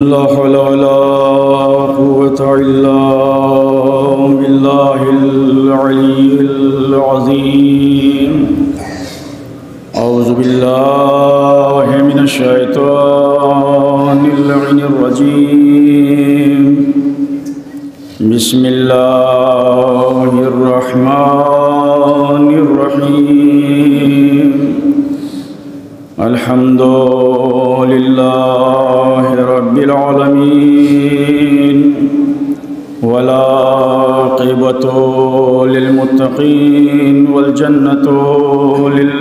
ला हौला वला कुव्वता इल्ला बिल्लाहिल अलिय्यिल अज़ीम। औज़ु बिल्लाहि मिनश शैतानिर रजीम। बिस्मिल्लाहिर रहमानिर रहीम। अल्हम्दुलिल्लाहि रब्बिल आलमीन वल आक़िबतु लिल मुत्तक़ीन वल जन्नतु लिल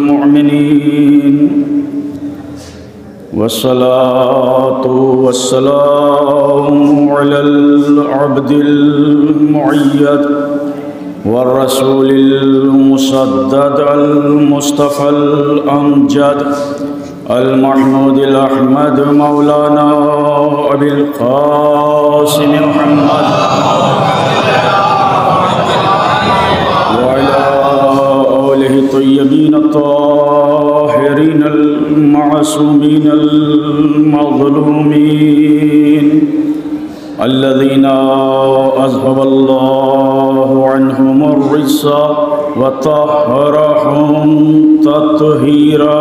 मुमिनीन वस्सलातु वस्सलामु अलल अब्दिल मुअय्यद वर्रसूलिल मुसद्दद अल मुस्तफ़ल अमजद अल महमूदिल अहमद मौलाना अबिल क़ासिम मुहम्मद व अला आलिहि तय्यबीन अत्ताहिरीन अल मासूमीन अल मज़लूमीन अल्लज़ीना अज़हबल्लाहु अन्हुमुर रिज्स व तह्हरहुम तत्हीरा।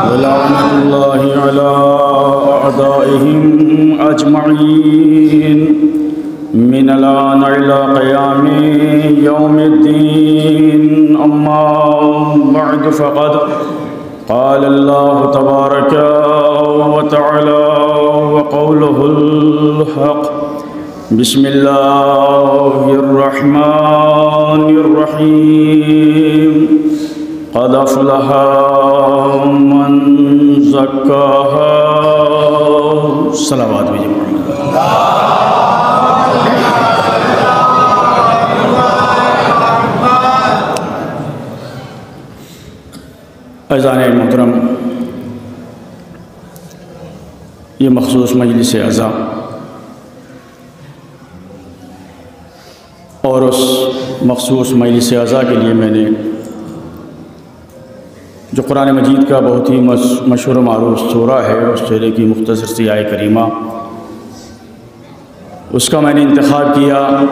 वलअनतुल्लाहि अला अअदाइहिम अजमईन मिनल आन इला क़ियामि यौमिद्दीन। अम्मा बअद फ़क़द क़ाल अल्लाहु तबारक व तआला व क़ौलुहुल हक़। बिस्मिल्लाहिर रहमानिर रहीम। क़द अफ़लहा मन ज़क्काहा। सलावत भेजिए। अज़ान मोहतरम, ये मखसूस मजलिस अज़ा और उस मखसूस मजलिस अज़ा के लिए मैंने जो कुरान मजीद का बहुत ही मशहूर मारूफ सूरा है, उस सूरे की मुख्तसर सी आय करीमा, उसका मैंने इंतखाब किया,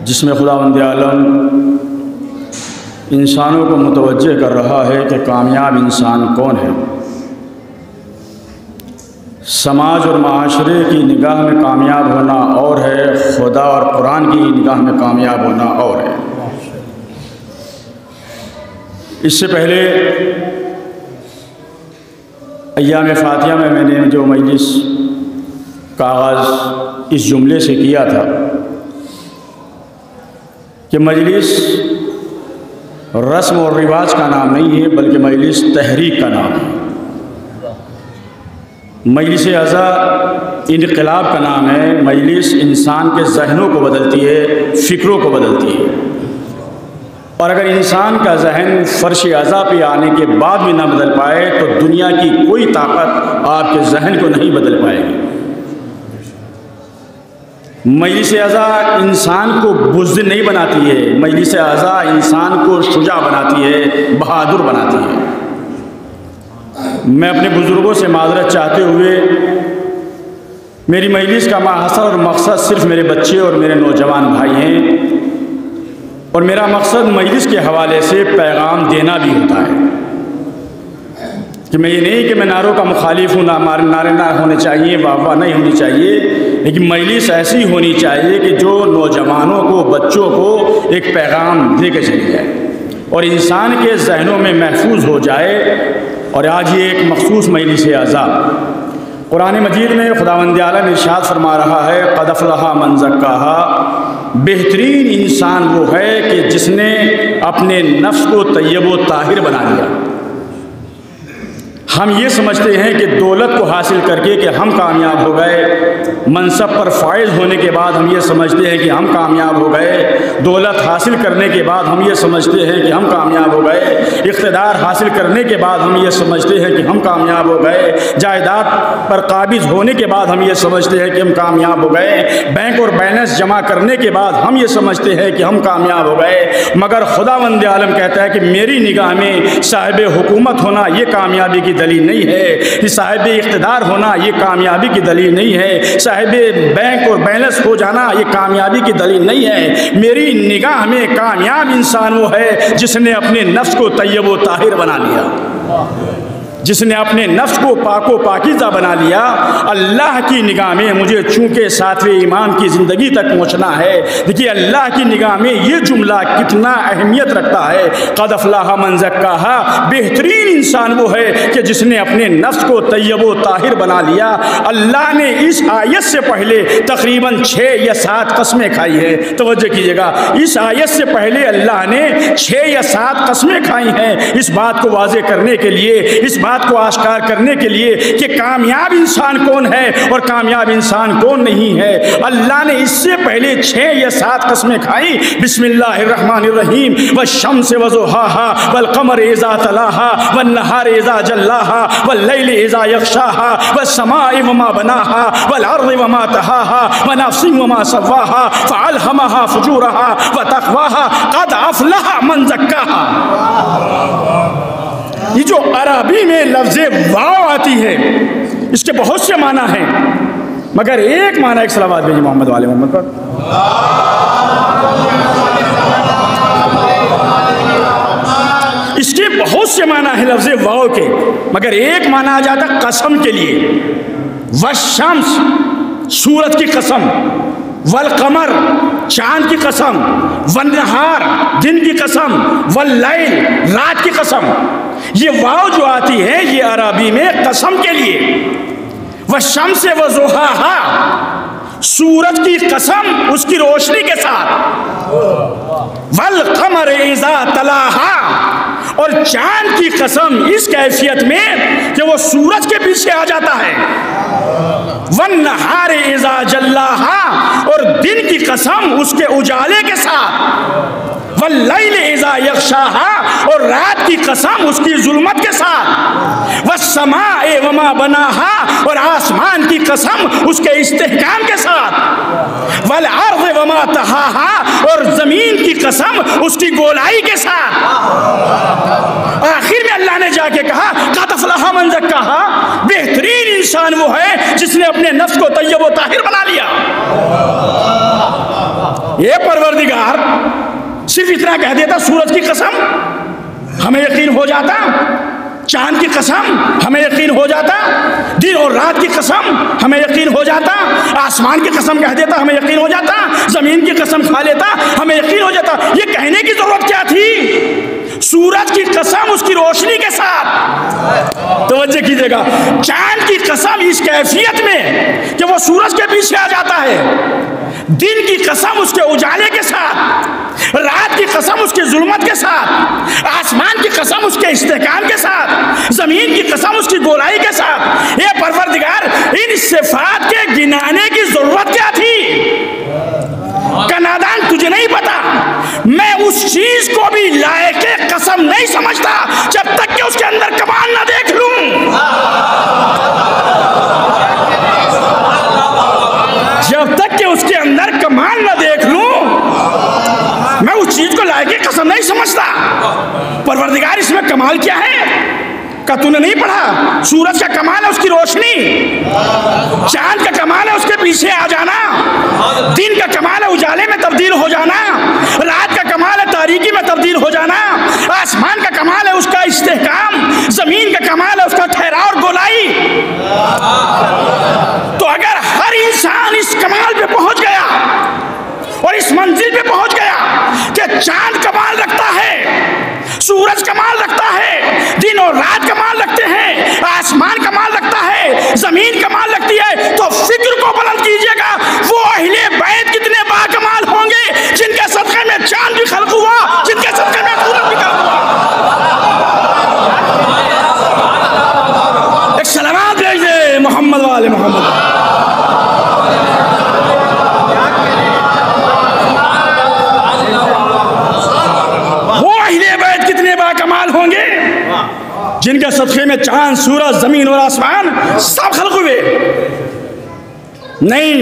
जिसमें खुदावंद आलम इंसानों को मुतवज्जे कर रहा है कि कामयाब इंसान कौन है। समाज और माशरे की निगाह में कामयाब होना और है, खुदा और कुरान की निगाह में कामयाब होना और है। इससे पहले अय्याम फ़ातिहा में मैंने जो मजलिस का आगाज़ इस जुमले से किया था कि मजलिस रस्म और रिवाज का नाम नहीं है, बल्कि मजलिस तहरीक का नाम है। मजलिस अज़ा इनक़िलाब का नाम है। मजलिस इंसान के जहनों को बदलती है, फ़िक्रों को बदलती है। और अगर इंसान का जहन फ़र्श अज़ा पे आने के बाद भी ना बदल पाए तो दुनिया की कोई ताकत आपके जहन को नहीं बदल पाएगी। मजलिस अज़ा इंसान को बुज़दिल नहीं बनाती है, मजलिस अज़ा इंसान को शुजा बनाती है, बहादुर बनाती है। मैं अपने बुज़ुर्गों से माज़रत चाहते हुए, मेरी मजलिस का माहसर और मकसद सिर्फ़ मेरे बच्चे और मेरे नौजवान भाई हैं, और मेरा मकसद मजलिस के हवाले से पैगाम देना भी होता है कि मैं ये नहीं कि मैं नारों का मुखालिफ हूँ, नारे ना होने चाहिए, वाह नहीं होनी चाहिए, लेकिन मजलिस ऐसी होनी चाहिए कि जो नौजवानों को, बच्चों को एक पैगाम दे के चली जाए और इंसान के जहनों में महफूज हो जाए। और आज ये एक मखसूस मजलिस अज़ा, कुरान मजीद में खुदावंद आलम इरशाद फरमा रहा है, क़द अफ़लहा मन ज़क्काहा। बेहतरीन इंसान वो है कि जिसने अपने नफ्स को तय्यब व ताहिर बना लिया। हम ये समझते हैं कि दौलत को हासिल करके कि हम कामयाब हो गए, मनसब पर फायज होने के बाद हम ये समझते हैं कि हम कामयाब हो गए, दौलत हासिल करने के बाद हम ये समझते हैं कि हम कामयाब हो गए, इक़्तिदार हासिल करने के बाद हम ये समझते हैं कि हम कामयाब हो गए, जायदाद पर काबिज होने के बाद हम ये समझते हैं कि हम कामयाब हो गए, बैंक और बैलेंस जमा करने के बाद हम ये समझते हैं कि हम कामयाब हो गए। मगर खुदावंद आलम कहता है कि मेरी निगाह में साहिब हुकूमत होना ये कामयाबी की दलील नहीं है, साहिब इक़्तिदार होना ये कामयाबी की दलील नहीं है, साहिब बैंक और बैलेंस हो जाना ये कामयाबी की दलील नहीं है। मेरी निगाह में कामयाब इंसान वो है जिसने अपने नफ्स को तय्यब व ताहिर बना लिया, जिसने अपने नफ्स को पाको पाकीज़ा बना लिया। अल्लाह की निगाह में मुझे चूँकि 7वें इमाम की ज़िंदगी तक पहुँचना है, देखिए अल्लाह की निगाह में ये जुमला कितना अहमियत रखता है। क़द अफ़लह मन ज़क्काहा, बेहतरीन इंसान वो है कि जिसने अपने नफ्स को तय्यब व ताहिर बना लिया। अल्लाह ने इस आयत से पहले तकरीबन 6 या 7 कस्में खाई है, तवज्जो कीजिएगा, इस आयत से पहले अल्लाह ने 6 या 7 कस्में खाई हैं इस बात को वाज़े करने के लिए, इस बात को आश्कार करने के लिए कि कामयाब इंसान कौन है और कामयाब इंसान कौन नहीं है। अल्लाह ने इससे पहले 6 या 7 कस्में खाई। बिस्मिल्लाहिर्रहमानिर्रहीम, वश्शम्सि वज़ुहाहा वल्क़मरि इज़ा तलाहा वन्नहारि इज़ा जल्लाहा वल्लैलि इज़ा यग़शाहा वस्समाइ वमा बनाहा वल्अर्ज़ि वमा तहाहा वनफ्सिन वमा सव्वाहा फ़अल्हमहा फ़ुजूरहा वतक़वाहा क़द अफ़लह मन ज़क्काहा। ये जो अरबी में लफ्ज़े वाव आती है इसके बहुत से माना हैं, मगर एक माना, एक सलावत भेजिए मोहम्मद वाले मोहम्मद पर। इसके बहुत से माना है लफ्ज़े वाव के, मगर एक माना आ जाता कसम के लिए। वश्शम्स, सूरज की कसम, वल्क़मर, चांद की कसम, वन्नहार, दिन की कसम, वल्लैल, रात की कसम। ये वाव जो आती है ये अरबी में कसम के लिए। वश्शम्सि वज़ुहाहा, सूरज की कसम उसकी रोशनी के साथ, वल्क़मरि इज़ा तलाहा, और चांद की कसम इस कैफियत में कि वो सूरज के पीछे आ जाता है, वन्नहारि इज़ा जल्लाहा, और दिन की कसम उसके उजाले के साथ, वल्लैल इज़ा यग़शाहा, और रात की कसम उसकी जुल्मत के साथ, वस्समाए वमा बनाहा, और आसमान की कसम उसके इस्तेहकाम के साथ, वल्अर्ज़ वमा तहाहा, और जमीन की कसम उसकी गोलाई के साथ। आखिर में अल्लाह ने जाके कहा क़द अफ़लह मन ज़क्काहा, बेहतरीन इंसान वो है जिसने अपने नफ्स को तय्यब व ताहिर बना लिया। ये परवरदिगार सिर्फ इतना कह देता, सूरज की कसम हमें यकीन हो जाता, चांद की कसम हमें यकीन हो जाता, दिन और रात की कसम हमें यकीन हो जाता, आसमान की कसम कह देता हमें यकीन हो जाता, जमीन की कसम खा लेता हमें यकीन हो जाता। ये कहने की जरूरत क्या थी? सूरज की कसम उसकी रोशनी के साथ, तवज्जो कीजिएगा, चांद की कसम इस कैफियत में कि वो सूरज के पीछे आ जाता है, दिन की कसम उसके उजाले के साथ, रात की कसम उसकी जुल्मत के साथ, आसमान की कसम उसके इस्तेहकाम के साथ, जमीन की कसम उसकी गोलाई के साथ। ये परवरदिगार, इन सिफात के गिनाने की जरूरत क्या थी? कनादान तुझे नहीं पता, मैं उस चीज को भी लायके कसम नहीं समझता जब तक कि उसके अंदर कमाल ना देख लूं। जब तक कि उसके अंदर कमाल ना देख लूं, मैं उस चीज को लायके कसम नहीं समझता। परवरदिगार, इसमें कमाल क्या है? का तूने नहीं पढ़ा? सूरज का कमाल है उसकी रोशनी, चांद का कमाल है उसके पीछे आ जाना, दिन का कमाल है उजाले में तब्दील हो जाना, रात का कमाल है तारीकी में तब्दील हो जाना, आसमान का कमाल है उसका इस्तेहकाम, जमीन का कमाल है उसका ठहराव और गोलाई। तो अगर हर इंसान इस कमाल पे पहुंच गया और इस मंजिल पे पहुंच गया कि चांद कमाल रखता है, सूरज कमाल रखता है, दिन और रात कमाल रखते हैं, आसमान कमाल रखता है, जमीन कमाल रखती है, तो फिक्र को बुलंद कीजिएगा, वो अहले बैत कितने बाकमाल होंगे जिनके सदक़े में चांद भी खल्क़ हुआ, जिनके सदक़े में सूरज भी खल्क़ हुआ। कमाल होंगे जिनके सदक़े में चांद, सूरज, ज़मीन और आसमान सब खल्क़ हुए। नहीं,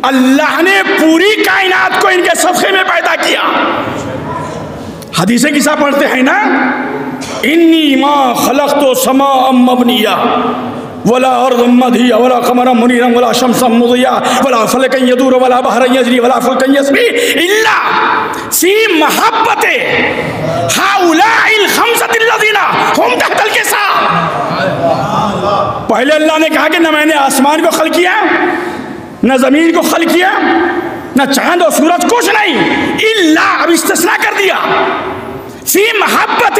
अल्लाह ने पूरी कायनात को इनके सदक़े में पैदा किया। हदीसें किसा पढ़ते हैं ना, इन्नी मा खलक़्तु समाअ मबनिया वला अर्दम मदिया वला क़मरम मुनीरम वला शम्सन मुज़िया वला फ़लकन यदूर वला बहरन यजरी वला फ़ुल्कन यस्री इल्ला फ़ी महब्बति हाउलाइल ख़म्सतिल लज़ीना हुम तहतल किसा। पहले अल्लाह ने कहा कि न मैंने आसमान को खल्क़ किया, न ज़मीन को खल्क़ किया, न चांद और सूरज, कुछ नहीं, इल्ला, अब इस्तिस्ना कर दिया, फ़ी महब्बत,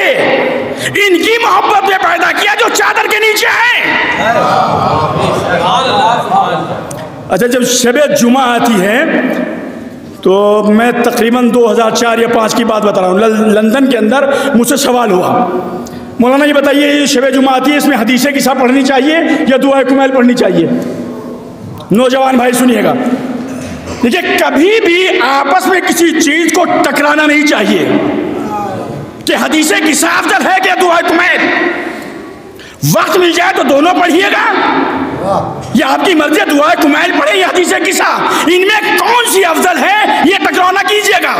इनकी मोहब्बत में पैदा किया जो चादर के नीचे है। अच्छा, जब शब जुमा आती है तो मैं तकरीबन 2004 या 2005 की बात बता रहा हूँ, लंदन के अंदर मुझसे सवाल हुआ, मौलाना ये बताइए शब जुमा आती है, इसमें हदीसें किसा पढ़नी चाहिए या दुआ कुमैल पढ़नी चाहिए? नौजवान भाई सुनिएगा, देखिए कभी भी आपस में किसी चीज़ को टकराना नहीं चाहिए कि हदीसें किसा अफजल है कि दुआ कुमैल। वक्त मिल जाए तो दोनों पढ़िएगा, ये आपकी मर्जी, दुआ कुमैल पढ़े या हदीसें किसा, इनमें कौन सी अफजल है ये टकराव ना कीजिएगा।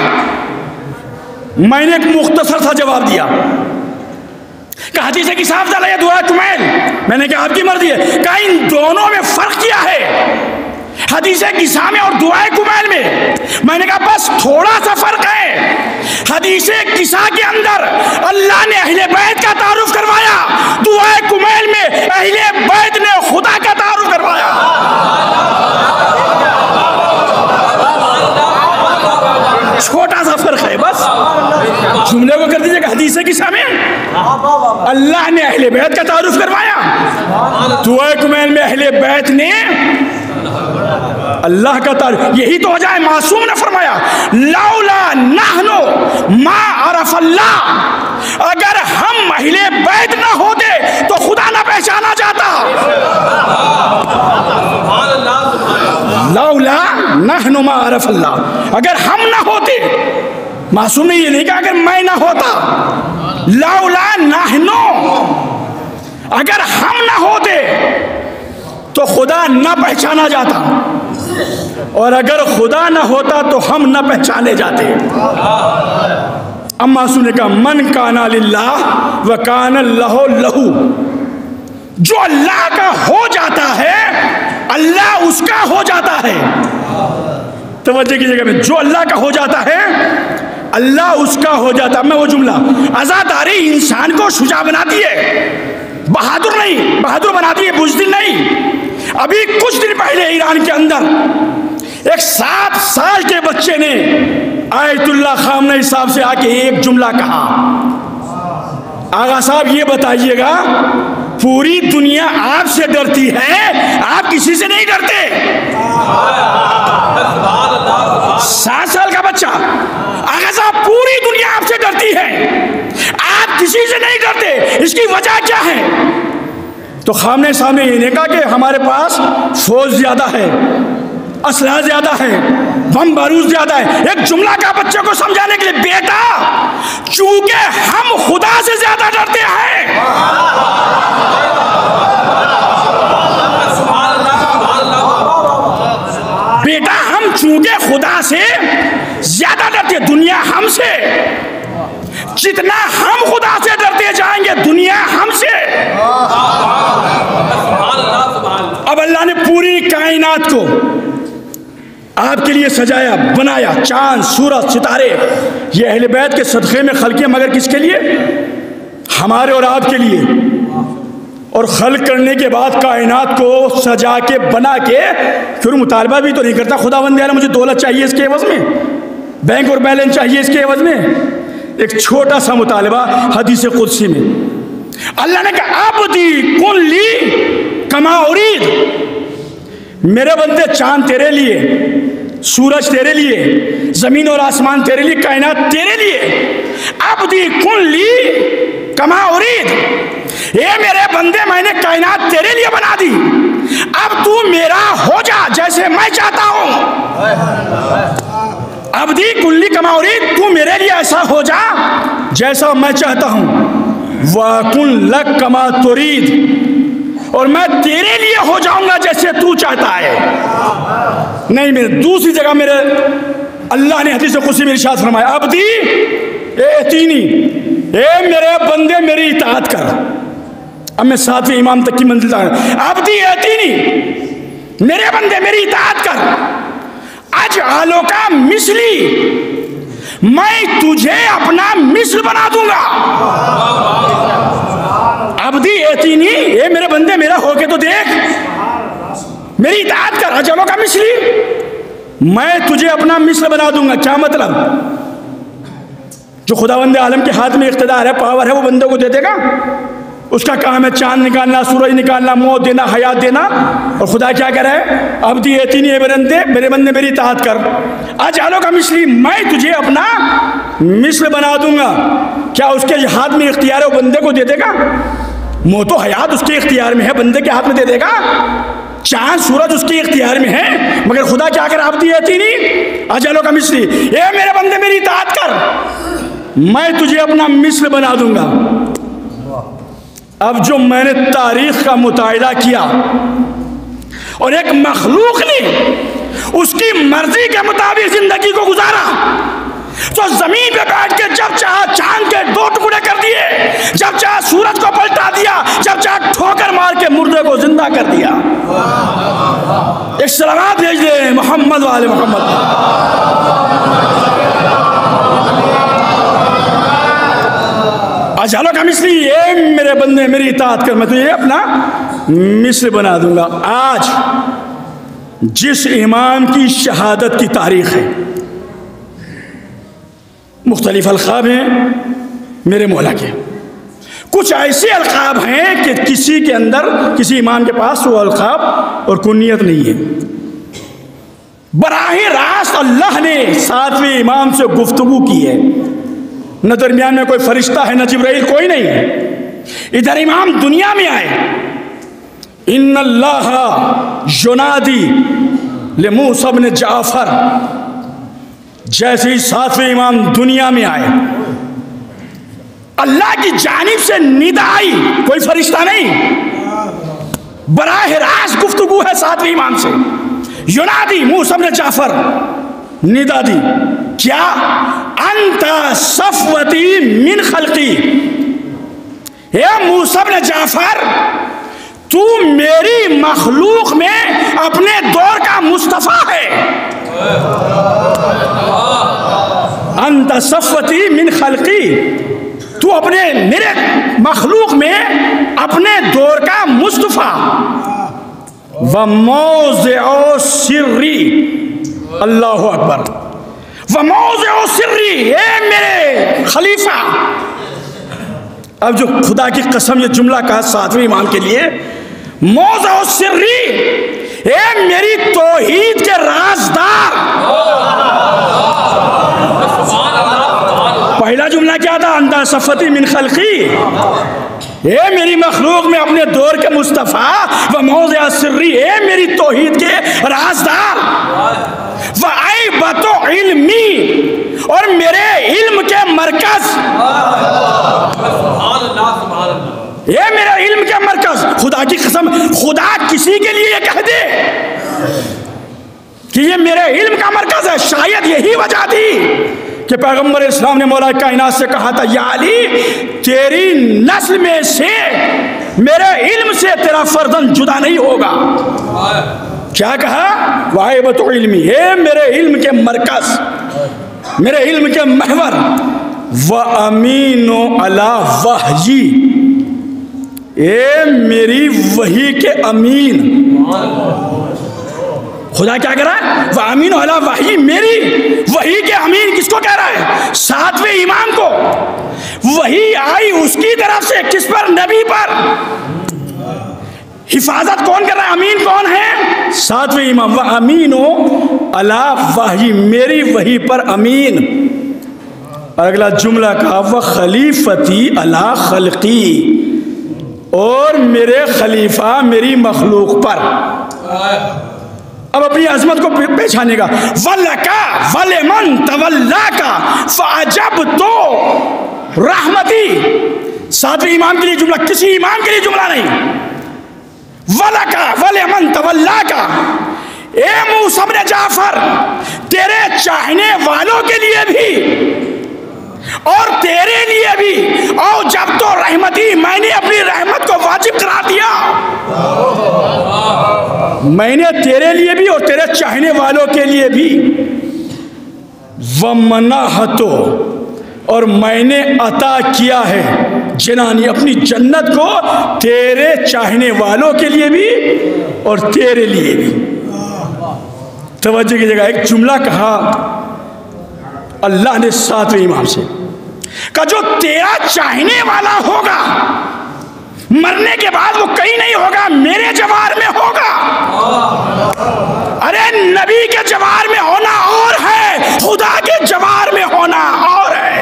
मैंने एक मुख्तसर सा जवाब दिया, कहा हदीसें किसा अफजल है या दुआ कुमैल? मैंने कहा आपकी मर्जी है। कहा इन दोनों में फर्क क्या है, हदीसें किसा में और दुआए कुमैल में? मैंने कहा बस थोड़ा सा फर्क है। हदीसें किसा के अंदर अल्लाह ने अहले बैत का तारुफ करवाया, दुआए कुमैल में अहले बैत ने खुदा का तारुफ करवाया। छोटा सा फर्क है बस, जुमले को कर दीजिएगा, हदीसें किसा में अल्लाह ने अहले बैत का तारुफ करवाया, दुआए कुमैल में अहले बैत ने अल्लाह का तारुफ। यही तो हो जाए, मासूम ने फरमाया लौला नहनु मा अरफ अल्लाह, अगर हम अहले बैत ना होते तो खुदा ना पहचाना जाता। लौला नहनु मा अरफ अल्लाह, अगर हम ना होते, मासूम ने ये नहीं कहा अगर मैं ना होता, लौला नहनु, अगर हम ना होते तो खुदा न पहचाना जाता, और अगर खुदा न होता तो हम न पहचाने जाते। अम्मा सुने का मन काना लिल्लाह व काना लहु लहू, जो अल्लाह का हो जाता है अल्लाह उसका हो जाता है। तवज्जो कीजिएगा, में जो अल्लाह का हो जाता है अल्लाह उसका हो जाता। मैं वो जुमला, आज़ादारी इंसान को शुजा बनाती है, बहादुर नहीं, बहादुर बनाती है, बुज़दिल नहीं। अभी कुछ दिन पहले ईरान के अंदर एक 7 साल के बच्चे ने आयतुल्लाह खामनेई साहब से आके एक जुमला कहा, आगा साहब ये बताइएगा पूरी दुनिया आपसे डरती है, आप किसी से नहीं डरते। 7 साल का बच्चा, आगा साहब पूरी दुनिया आपसे डरती है, आप किसी से नहीं डरते, इसकी वजह क्या है? तो खामनेई साहब ने इन्हें कहा कि हमारे पास फौज ज्यादा है, असलहा ज्यादा है, बम बारूद ज्यादा है। एक जुमला का बच्चे को समझाने के लिए, बेटा चूंकि हम खुदा से ज्यादा डरते हैं, बेटा हम चूंकि खुदा से ज्यादा डरते, दुनिया हमसे, जितना हम खुदा से डरते जाएंगे दुनिया हमसे। अब अल्लाह ने पूरी कायनात को आपके लिए सजाया, बनाया, चांद, सूरज, सितारे, ये अहले बैत के सदक़े में खल्क़ किया, मगर किसके लिए? हमारे और आपके लिए। और खल्क़ करने के बाद कायनात को सजा के बना के फिर मुतालबा भी तो नहीं करता, खुदावंद यार मुझे दौलत चाहिए इसके एवज़ में, बैंक और बैलेंस चाहिए इसके एवज़ में। एक छोटा सा मुतालबा हदीस कुदसी में अल्लाह ने कहा, अब्दी कुन ली कमा उरीद, मेरे बंदे चांद तेरे लिए, सूरज तेरे लिए, जमीन और आसमान तेरे लिए, कायनात तेरे लिए। अब्दी कुन ली कमा उरीद, ये मेरे बंदे मैंने कायनात तेरे लिए बना दी, अब तू मेरा हो जा जैसे मैं चाहता हूं। अब्दी कुल्ली कमा उरीद, तू मेरे लिए ऐसा हो जा जैसा मैं चाहता हूँ, वकुन लक कमा तुरीद, और मैं तेरे लिए हो जाऊंगा जैसे तू चाहता है। नहीं, मेरे दूसरी जगह मेरे अल्लाह ने हदीस कुदसी में इरशाद फरमाया, अब्दी एतीनी, ए मेरे बंदे मेरी इताअत कर। अब मैं 7वें इमाम तक की मंजिल तक, अब्दी एतीनी, मेरे बंदे मेरी इताअत कर, आज आलो का मिसली, मैं तुझे अपना मिस्र बना दूंगा। अब्दी एतीनी, ये मेरे बंदे मेरा होके तो देख, मेरी इताअत कर, अजलों का मिसली, मैं तुझे अपना मिस्र बना दूंगा। क्या मतलब? जो खुदावंद आलम के हाथ में इख्तिदार है, पावर है, वो बंदे को दे देगा। उसका काम है चांद निकालना, सूरज निकालना, मौत देना, हयात देना। और खुदा क्या कह रहा है? अब्दी एतीनी, मेरे बंदे मेरी इताअत कर, अजलों का मिसली, मैं तुझे अपना मिस्र बना दूंगा। क्या उसके हाथ में इख्तियार है, वो बंदे को दे देगा? मौत और हयात उसके इख्तियार में है, बंदे के हाथ में दे देगा? चांद सूरज उसके इख्तियार में है, मगर खुदा क्या कर, अब्दी एतीनी अजलों का मिस्री, ये मेरे बंदे मेरी इताअत कर, मैं तुझे अपना मिस्र बना दूंगा। अब जो मैंने तारीख का मुतायदा किया और एक मखलूक ने उसकी मर्जी के मुताबिक जिंदगी को गुजारा, तो जमीन पे बैठ के जब चाहा चांद के 2 टुकड़े कर दिए, जब चाहा सूरज को पलटा दिया, जब चाहा ठोकर मार के मुर्दे को जिंदा कर दिया। एक सलावत भेज दे मोहम्मद वाले मोहम्मद। अजालो का मिस्री, ये मेरे बंदे मेरी इताअत कर, मैं तुझे अपना मिस्र बना दूंगा। आज जिस इमाम की शहादत की तारीख है, मुख्तलिफ अलक़ाब हैं मेरे मौला के, कुछ ऐसे अलक़ाब हैं कि किसी के अंदर, किसी इमाम के पास वो अलक़ाब और कुनियत नहीं है। बराह रास्त अल्लाह ने 7वें इमाम से गुफ्तगू की है, न दरमियान में कोई फरिश्ता है, न जिब्राइल, कोई नहीं है। इधर इमाम दुनिया में आए, इन्नल्लाह युनादी लिमूसा इब्न जाफर, जैसे ही 7वें इमाम दुनिया में आए, अल्लाह की जानिब से निदा आई, कोई फरिश्ता नहीं, बराह रास्त गुफ्तगू है 7वें इमाम से। युनादी मूसा इब्न जाफर, निदा दी, क्या? अंता सफवती मिन खल्की, हे मूसा इब्न जाफर, तू मेरी मखलूक में अपने दौर का मुस्तफा है। अंता सफवती मिन खल्की, तू अपने मेरे मखलूक में अपने दौर का मुस्तफा। व मौज़िउ सिर्री, अल्लाहु अकबर, व मौज़िउ सिर्री, ये मेरे खलीफा। अब जो खुदा की कसम ये जुमला कहा 7वें इमाम के लिए, मौज़िउ सिर्री, ये मेरी तौहीद के राज़दार। पहला जुमला क्या था? अंता सफती मिन खल्की, ये मेरी मखलूक में अपने दौर के मुस्तफ़ा, व मौज़िउ सिर्री, ये मेरी तौहीद के राज़दार, व ऐबतो इल्मी, और मेरे इल्म के मरकज, ये मेरा इल्म के मरकज। खुदा की कसम, खुदा किसी के लिए कह दे कि ये मेरे इल्म का मरकज है, शायद यही वजह थी कि पैगंबर इस्लाम ने मौला कायनात से कहा था, या अली, तेरी नस्ल में से, मेरे इल्म से तेरा फर्जंद जुदा नहीं होगा। क्या कहा? वाहिबतु इल्मी, ये मेरे इल्म के मरकज, मेरे इल्म के महवर, व अमीनो अला वही, ये मेरी वही के अमीन। खुदा क्या कह रहा है? वह अमीन अला वही, मेरी वही के अमीन किसको कह रहा है? 7वें इमाम को। वही आई उसकी तरफ से, किस पर? नबी पर। हिफाजत कौन कर रहा है? अमीन कौन है? 7वें इमाम। वह अमीनो अला वही, मेरी वही पर अमीन। अगला जुमला का, वह खलीफती अला खल्की, और मेरे खलीफा मेरी मखलूक पर। अब अपनी अजमत को पहचानेगा। वल्लका वलिमन तवल्लाका फअजब तो रहमती। सातवें इमाम के लिए जुमला, किसी इमाम के लिए जुमला नहीं। वल्लका वलिमन तवल्लाका, ए मूसा इब्न जाफर, तेरे चाहने वालों के लिए भी और तेरे लिए भी, और जब तो रहमती, मैंने अपनी रहमत को वाजिब करार दिया, मैंने तेरे लिए भी और तेरे चाहने वालों के लिए भी। वमनाहतो, और मैंने अता किया है जनानी, अपनी जन्नत को तेरे चाहने वालों के लिए भी और तेरे लिए भी। तवज्जो की जगह एक जुमला कहा अल्लाह ने सातवें इमाम से, का जो तेरा चाहने वाला होगा मरने के बाद वो कहीं नहीं होगा, मेरे जवार में होगा। अरे नबी के जवार में होना और है, खुदा के जवार में होना और है।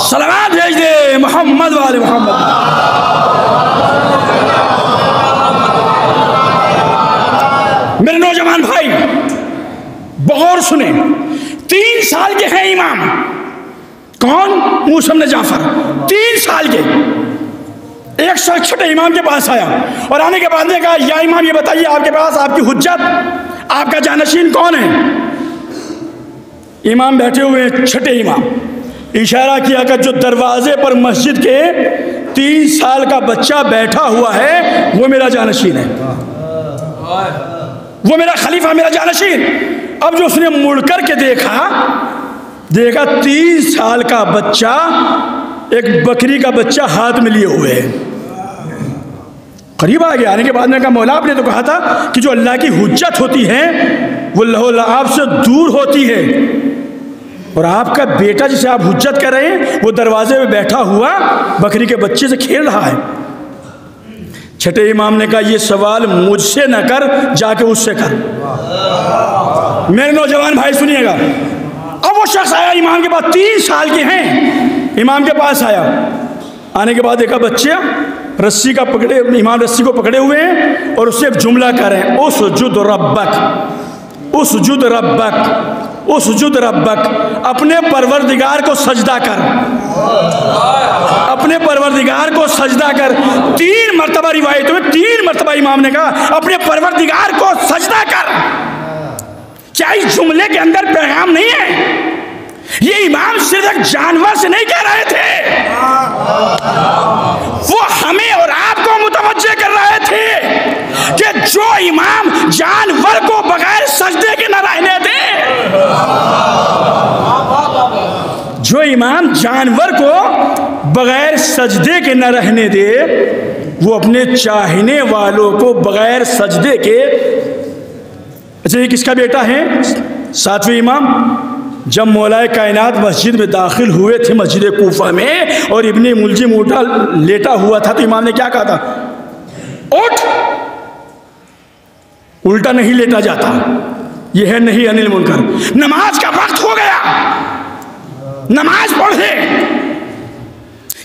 सलावत भेज दे मोहम्मद वाले मोहम्मद। मेरे नौजवान भाई बहुत सुने, 3 साल के हैं इमाम, कौन? मूसा इब्न जाफर, 3 साल के। एक शख्स छोटे इमाम के पास आया और आने के बाद ने कहा, या इमाम ये बताइए आपके पास आपकी हुज्जत, आपका जानशीन कौन है? इमाम बैठे हुए हैं, छठे इमाम इशारा किया कि जो दरवाजे पर मस्जिद के 3 साल का बच्चा बैठा हुआ है वो मेरा जानशीन है, वो मेरा खलीफा, मेरा जानशीन। अब जो उसने मुड़ कर के देखा 3 साल का बच्चा एक बकरी का बच्चा हाथ में लिए हुए है। करीब आ गया, आने के बाद में कहा, मौला आपने तो कहा था कि जो अल्लाह की हुज्जत होती है वो लहो लआब से दूर होती है, और आपका बेटा जिसे आप हुज्जत कर रहे हैं वो दरवाजे में बैठा हुआ बकरी के बच्चे से खेल रहा है। छठे इमाम ने कहा, ये सवाल मुझसे न कर, जाके उससे कर। मेरे नौजवान भाई सुनिएगा, अब वो शख्स आया इमाम के पास, 3 साल के हैं, इमाम के पास आया। आने के बाद देखा बच्चे रस्सी का पकड़े, इमाम रस्सी को पकड़े हुए हैं और उससे एक जुमला कर रहे हैं, उसजुद रब्बक, उसजुद रब्बक, उसजुद रब्बक, अपने परवरदिगार को सजदा कर, अपने परवरदिगार को सजदा कर। 3 मरतबा रिवायत में 3 मरतबा इमाम ने कहा अपने परवरदिगार को सजदा कर। क्या इस जुमले के अंदर पैगाम नहीं है? ये इमाम सिर्फ एक जानवर से नहीं कह रहे थे, वो हमें और आपको मुतवज्जे कर रहे थे कि जो इमाम जानवर को बगैर सजदे के न रहने दे, जो इमाम जानवर को बगैर सजदे के न रहने दे, वो अपने चाहने वालों को बगैर सजदे के। अच्छा, ये किसका बेटा है? 7वें इमाम। जब मौलाए कायनात मस्जिद में दाखिल हुए थे, मस्जिद कूफा में, और इब्ने मुलजिम उठा लेटा हुआ था, तो इमाम ने क्या कहा था? उठ, उल्टा नहीं लेटा जाता, यह है नहीं अनिल मुनकर। नमाज का वक्त हो गया, नमाज पढ़े।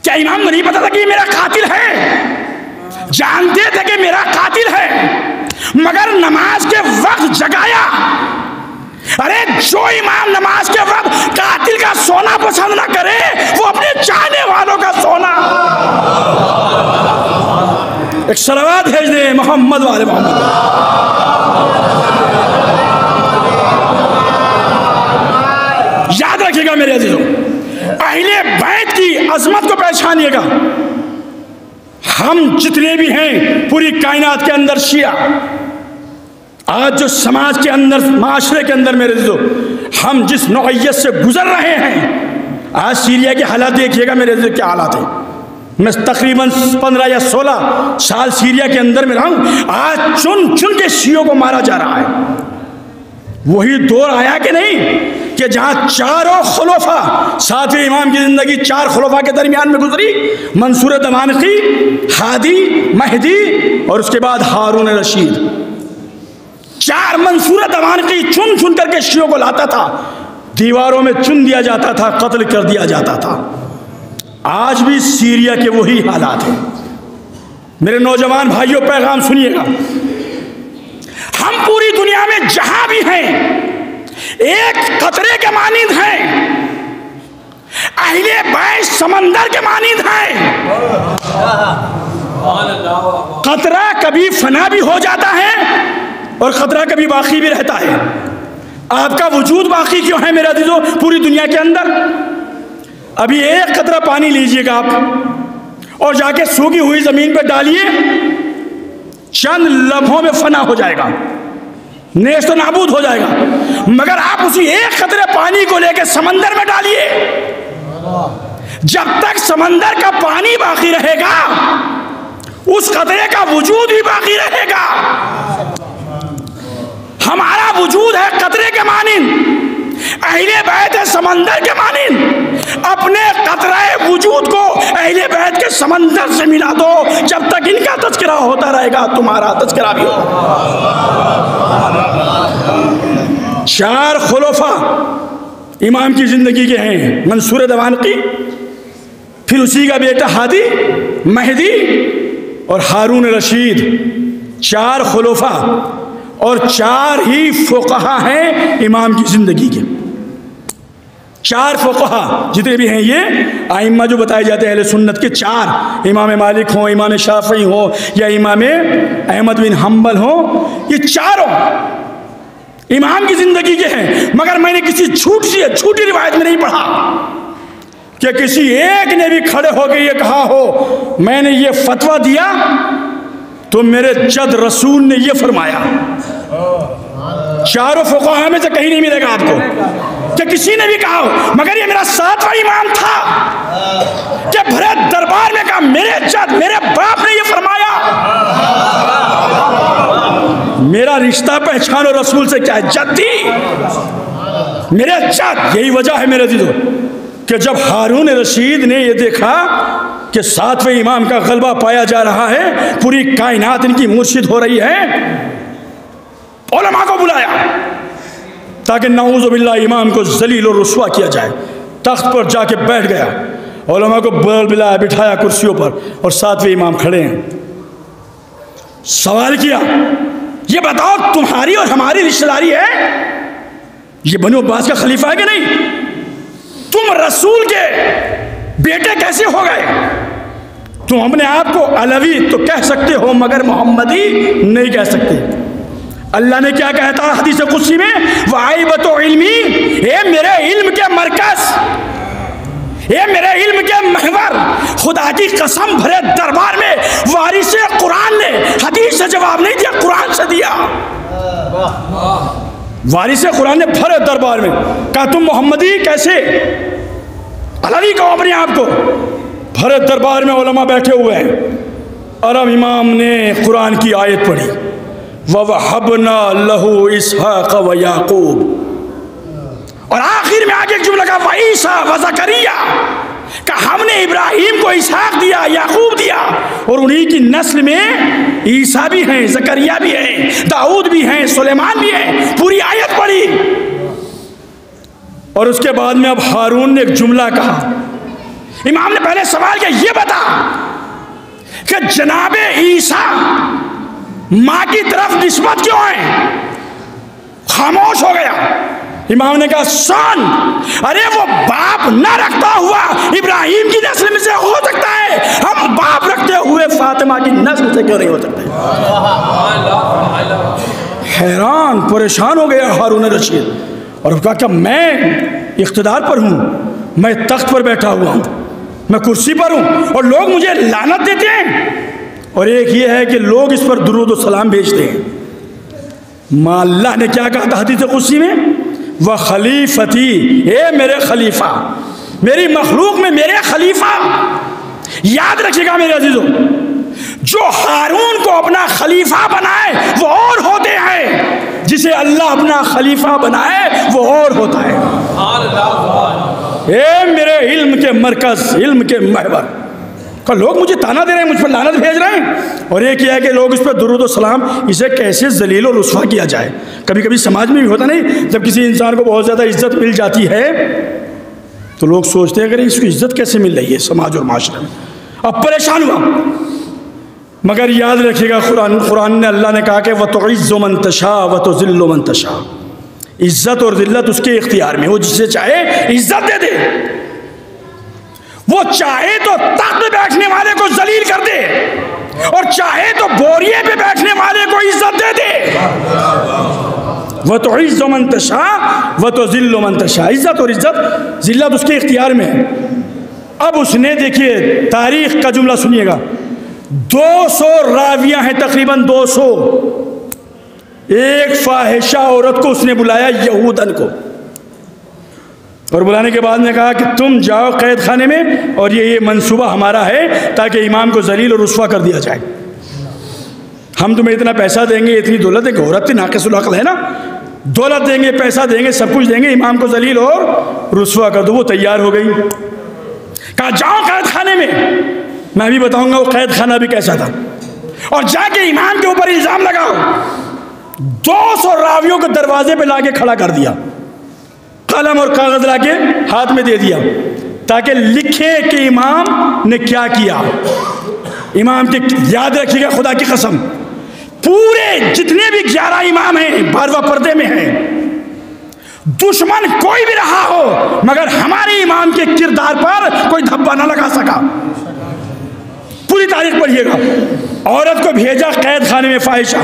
क्या इमाम को नहीं पता था कि ये मेरा कातिल है? जानते थे कि मेरा कातिल है, मगर नमाज के वक्त जगाया। अरे जो इमाम नमाज के वक्त कातिल का सोना पसंद ना करे, वो अपने चाहने वालों का सोना। एक सलावत भेज दे मोहम्मद वाले मोहम्मद। याद रखिएगा मेरे अजीजों, अहले बैत की अजमत को पहचानिएगा। हम जितने भी हैं पूरी कायनात के अंदर शिया, आज जो समाज के अंदर, माशरे के अंदर मेरे अजीजों, हम जिस नौइयत से गुजर रहे हैं, आज सीरिया के हालात देखिएगा मेरे अजीजों, क्या हालात हैं। मैं तकरीबन 15 या 16 साल सीरिया के अंदर में रहा हूँ। आज चुन चुन के शियों को मारा जा रहा है। वही दौर आया कि नहीं कि जहाँ चारों खुलफा, 7वें इमाम की ज़िंदगी 4 खुलफा के दरमियान में गुजरी, मंसूर दमानकी, हादी, महदी और उसके बाद हारून रशीद। 4 मंसूर दमानकी चुन चुन करके शियों को लाता था, दीवारों में चुन दिया जाता था, कत्ल कर दिया जाता था। आज भी सीरिया के वही हालात हैं। मेरे नौजवान भाइयों, पैगाम सुनिएगा। हम पूरी दुनिया में जहां भी हैं एक कतरे के मानिंद हैं, अहले बैत समंदर के मानिंद हैं। कतरा कभी फना भी हो जाता है और खतरा कभी बाकी भी रहता है। आपका वजूद बाकी क्यों है मेरा अजीजों पूरी दुनिया के अंदर? अभी एक कतरा पानी लीजिएगा आप और जाके सूखी हुई जमीन पर डालिए, चंद लम्हों में फना हो जाएगा, नेस्त नाबूद हो जाएगा। मगर आप उसी एक कतरे पानी को लेकर समंदर में डालिए, जब तक समंदर का पानी बाकी रहेगा उस कतरे का वजूद ही बाकी रहेगा। हमारा वजूद है कतरे के मानिंद, अहले बैत है समंदर के मानिंद। अपने कतराए वजूद को अहले बैत के समंदर से मिला दो, जब तक इनका तज़किरा होता रहेगा तुम्हारा तज़किरा भी हो। चार खुलफा इमाम की जिंदगी के हैं, मंसूर दवानकी, फिर उसी का बेटा हादी, महदी और हारून रशीद। चार खुलफा और चार ही फुक़हा हैं इमाम की जिंदगी के। चार फुक़हा जितने भी हैं ये आइम्मा जो बताए जाते हैं अहले सुन्नत के, चार, इमाम मालिक हो, इमाम शाफ़ी हो या इमाम अहमद बिन हम्बल हो, ये चारों इमाम की जिंदगी के हैं। मगर मैंने किसी झूठी रिवायत में नहीं पढ़ा कि किसी एक ने भी खड़े होकर ये कहा हो मैंने ये फतवा दिया तो मेरे जद रसूल ने ये फरमाया। चारों फुक़हा में से कहीं नहीं मिलेगा आपको कि किसी ने भी कहा हो। मगर ये मेरा सातवां इमाम था कि भरे दरबार में कहा मेरे जद, मेरे बाप ने ये फरमाया। मेरा रिश्ता पहचानो रसूल से क्या है? जद्दी, मेरे जद। यही वजह है मेरे दीदो कि जब हारून रशीद ने ये देखा कि सातवें इमाम का गलबा पाया जा रहा है, पूरी कायनात इनकी मुर्शिद हो रही है, उलमा को बुलाया ताकि नऊज़ु बिल्लाह इमाम को जलील और रुस्वा किया जाए। तख्त पर जाके बैठ गया, उलमा को बुलाया, बिठाया कुर्सियों पर और सातवें इमाम खड़े हैं। सवाल किया ये बताओ तुम्हारी और हमारी रिश्तेदारी है? ये बनु अब्बास का खलीफा है कि नहीं? तुम रसूल के बेटे कैसे हो गए? तुम अपने आप को अलवी तो कह सकते हो मगर मोहम्मदी नहीं कह सकते। अल्लाह ने क्या कहता है हदीस कुदसी में? वाइबतो इल्मी, ये मेरे इल्म के मरकज, ये मेरे इल्म के महवर। खुदा की कसम भरे दरबार में वारिसे कुरान ने हदीस से जवाब नहीं दिया, कुरान से दिया। वारिसे कुरान ने भरे दरबार में कहा तुम मोहम्मदी कैसे, अलवी कहो अपने आप को। भरे दरबार में उलमा बैठे हुए हैं और अब इमाम ने कुरान की आयत पढ़ी, ववहबना लहू इसहाक व याकूब, और आखिर में आगे एक जुमला का वईसा व ज़करिया, का हमने इब्राहिम को इसहाक दिया, याकूब दिया, और उन्हीं की नस्ल में ईसा भी हैं, ज़करिया भी हैं, दाऊद भी हैं, सुलेमान भी हैं। पूरी आयत पढ़ी और उसके बाद में अब हारून ने एक जुमला कहा। इमाम ने पहले सवाल किया ये बता कि जनाबे ईसा माँ की तरफ निस्बत क्यों है? खामोश हो गया। इमाम ने कहा सुन, अरे वो बाप न रखता हुआ इब्राहिम की नस्ल में से हो सकता है, हम बाप रखते हुए फातिमा की नस्ल से क्यों नहीं हो सकते? हैरान परेशान हो गया हारून रशीद और कहा कि मैं इख्तिदार पर हूँ, मैं तख्त पर बैठा हुआ हूँ, मैं कुर्सी पर हूँ और लोग मुझे लानत देते हैं। और एक ये है कि लोग इस पर दुरूद और सलाम भेजते हैं। मां अल्लाह ने क्या कहा था हदीस कुदसी में? वह खलीफती, ए मेरे खलीफा, मेरी मखलूक में मेरे खलीफा। याद रखिएगा मेरे अजीजों, जो हारून को अपना खलीफा बनाए वो और होते हैं, जिसे अल्लाह अपना खलीफा बनाए वो और होता है। ए मेरे इल्म के मरकज, इल्म के महवर का लोग मुझे ताना दे रहे हैं, मुझ पर लानत भेज रहे हैं। और ये किया है कि लोग इस पर दुरूद और सलाम, इसे कैसे जलील और रुस्वा किया जाए। कभी कभी समाज में भी होता नहीं, जब किसी इंसान को बहुत ज़्यादा इज्जत मिल जाती है तो लोग सोचते हैं अगर इसको इज्जत कैसे मिल रही है समाज और माशरे में। अब परेशान हुआ, मगर याद रखिएगा, कुरान ने अल्लाह ने कहा कि व तुइज़्ज़ु मन तशा व तुज़िल्लु मन तशा। इज़्ज़त और ज़िल्लत उसके इख्तियार में, वो जिसे चाहे इज़्ज़त दे दे, वो चाहे तो तख्त पे बैठने वाले को जलील कर दे और चाहे तो बोरिए पे बैठने वाले को इज़्ज़त दे दे। व तुइज़्ज़ु मन तशा व तुज़िल्लु मन तशा। इज़्ज़त और इज़्ज़त ज़िल्लत उसके इख्तियार में है। अब उसने, देखिए तारीख का जुमला सुनिएगा, 200 रावियां हैं, तकरीबन 200। एक फाहिशा औरत को उसने बुलाया, यहूदन को, और बुलाने के बाद ने कहा कि तुम जाओ कैद खाने में और ये मंसूबा हमारा है ताकि इमाम को जलील और रुस्वा कर दिया जाए। हम तुम्हें इतना पैसा देंगे, इतनी दौलत देंगे। औरत नाक़िसुल अक़ल है ना, दौलत देंगे, पैसा देंगे, सब कुछ देंगे, इमाम को जलील और रुस्वा कर दो। वो तैयार हो गई, कहा जाओ कैद खाने में, मैं भी बताऊंगा वो कैद खाना भी कैसा था, और जाके इमाम के ऊपर इल्जाम लगाओ। 200 रावियों को दरवाजे पे लाके खड़ा कर दिया, कलम और कागज लाके हाथ में दे दिया ताकि लिखे कि इमाम ने क्या किया। इमाम के, याद रखिएगा खुदा की कसम, पूरे जितने भी 11 इमाम हैं 12वां पर्दे में हैं, दुश्मन कोई भी रहा हो मगर हमारे इमाम के किरदार पर कोई धब्बा ना लगा सका। पूरी तारीख पढ़िएगा। औरत को भेजा कैद खाने में, फाहिशा,